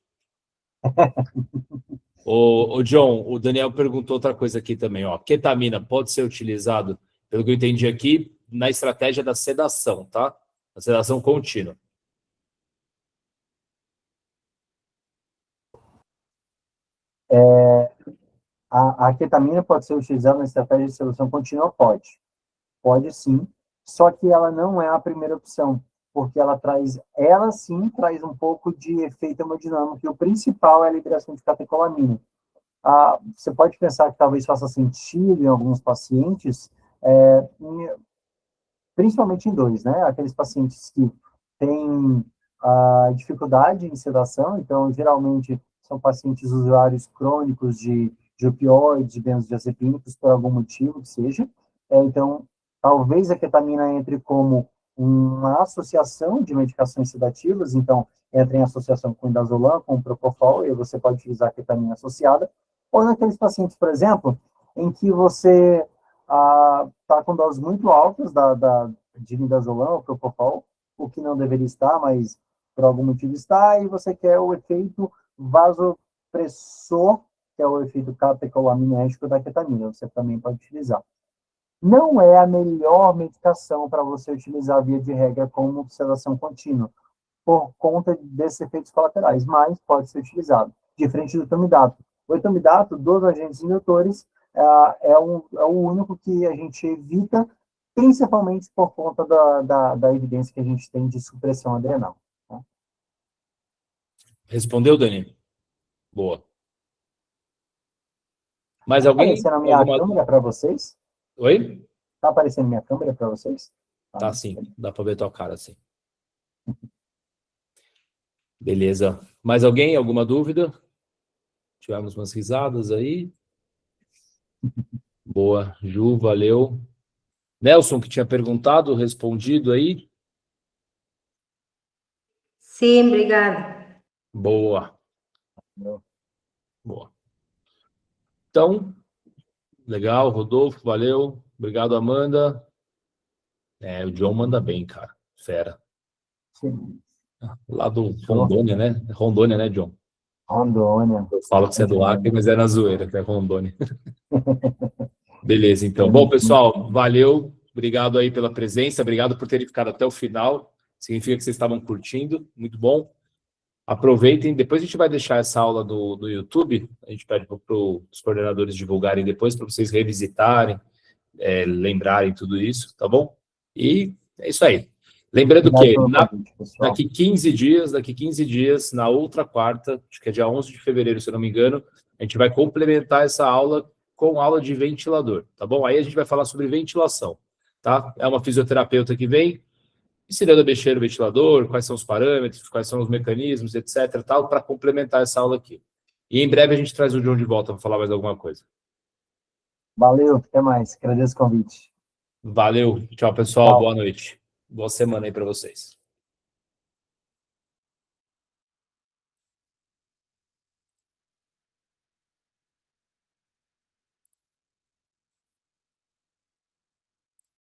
Ô, John, o Daniel perguntou outra coisa aqui também, ó. Ketamina pode ser utilizado, pelo que eu entendi aqui, na estratégia da sedação, tá? A sedação contínua. A ketamina pode ser utilizada na estratégia de sedação contínua? Pode. Pode sim, só que ela não é a primeira opção, porque ela sim traz um pouco de efeito hemodinâmico, e o principal é a liberação de catecolamina. Você pode pensar que talvez faça sentido em alguns pacientes, principalmente em 2, né? Aqueles pacientes que têm dificuldade em sedação, então, geralmente, são pacientes usuários crônicos de opioides, de benzodiazepínicos, por algum motivo que seja. Então, talvez a ketamina entre como uma associação de medicações sedativas, então, entra em associação com o midazolam, com o propofol, e você pode utilizar a ketamina associada, ou naqueles pacientes, por exemplo, em que você está com doses muito altas de midazolam ou propofol, o que não deveria estar, mas por algum motivo está, e você quer o efeito vasopressor, que é o efeito catecolaminérgico da ketamina, você também pode utilizar. Não é a melhor medicação para você utilizar via de regra como sedação contínua, por conta desses efeitos colaterais, mas pode ser utilizado, diferente do etomidato. O etomidato, dos agentes indutores, é o único que a gente evita, principalmente por conta da evidência que a gente tem de supressão adrenal. Tá? Respondeu, Dani? Boa. Mais Tá alguém? aparecendo a minha câmera para vocês? Oi? Tá aparecendo minha câmera para vocês? Tá sim, dá para ver tua cara assim. Beleza. Mais alguém? Alguma dúvida? Tivemos umas risadas aí. Boa. Ju, valeu. Nelson, que tinha perguntado, respondido aí. Sim, obrigada. Boa. Boa. Então, legal, Rodolfo, valeu. Obrigado, Amanda. O John manda bem, cara. Fera. Sim. Lá do Rondônia, né? Rondônia, né, John? Rondônia. Eu falo que você é do Acre, mas é na zoeira, que é Rondônia. Beleza, então. Bom, pessoal, valeu. Obrigado aí pela presença. Obrigado por terem ficado até o final. Significa que vocês estavam curtindo. Muito bom. Aproveitem. Depois a gente vai deixar essa aula no YouTube. A gente pede para os coordenadores divulgarem depois, para vocês revisitarem, lembrarem tudo isso, tá bom? E é isso aí. Lembrando que daqui 15 dias, na outra quarta, acho que é dia 11 de fevereiro, se eu não me engano, a gente vai complementar essa aula com aula de ventilador, tá bom? Aí a gente vai falar sobre ventilação, tá? É uma fisioterapeuta que vem ensinando a mexer no ventilador, quais são os parâmetros, quais são os mecanismos, etc, tal, para complementar essa aula aqui. E em breve a gente traz o John de volta para falar mais alguma coisa. Valeu, até mais. Agradeço o convite. Valeu. Tchau, pessoal. Boa noite. Boa semana aí para vocês.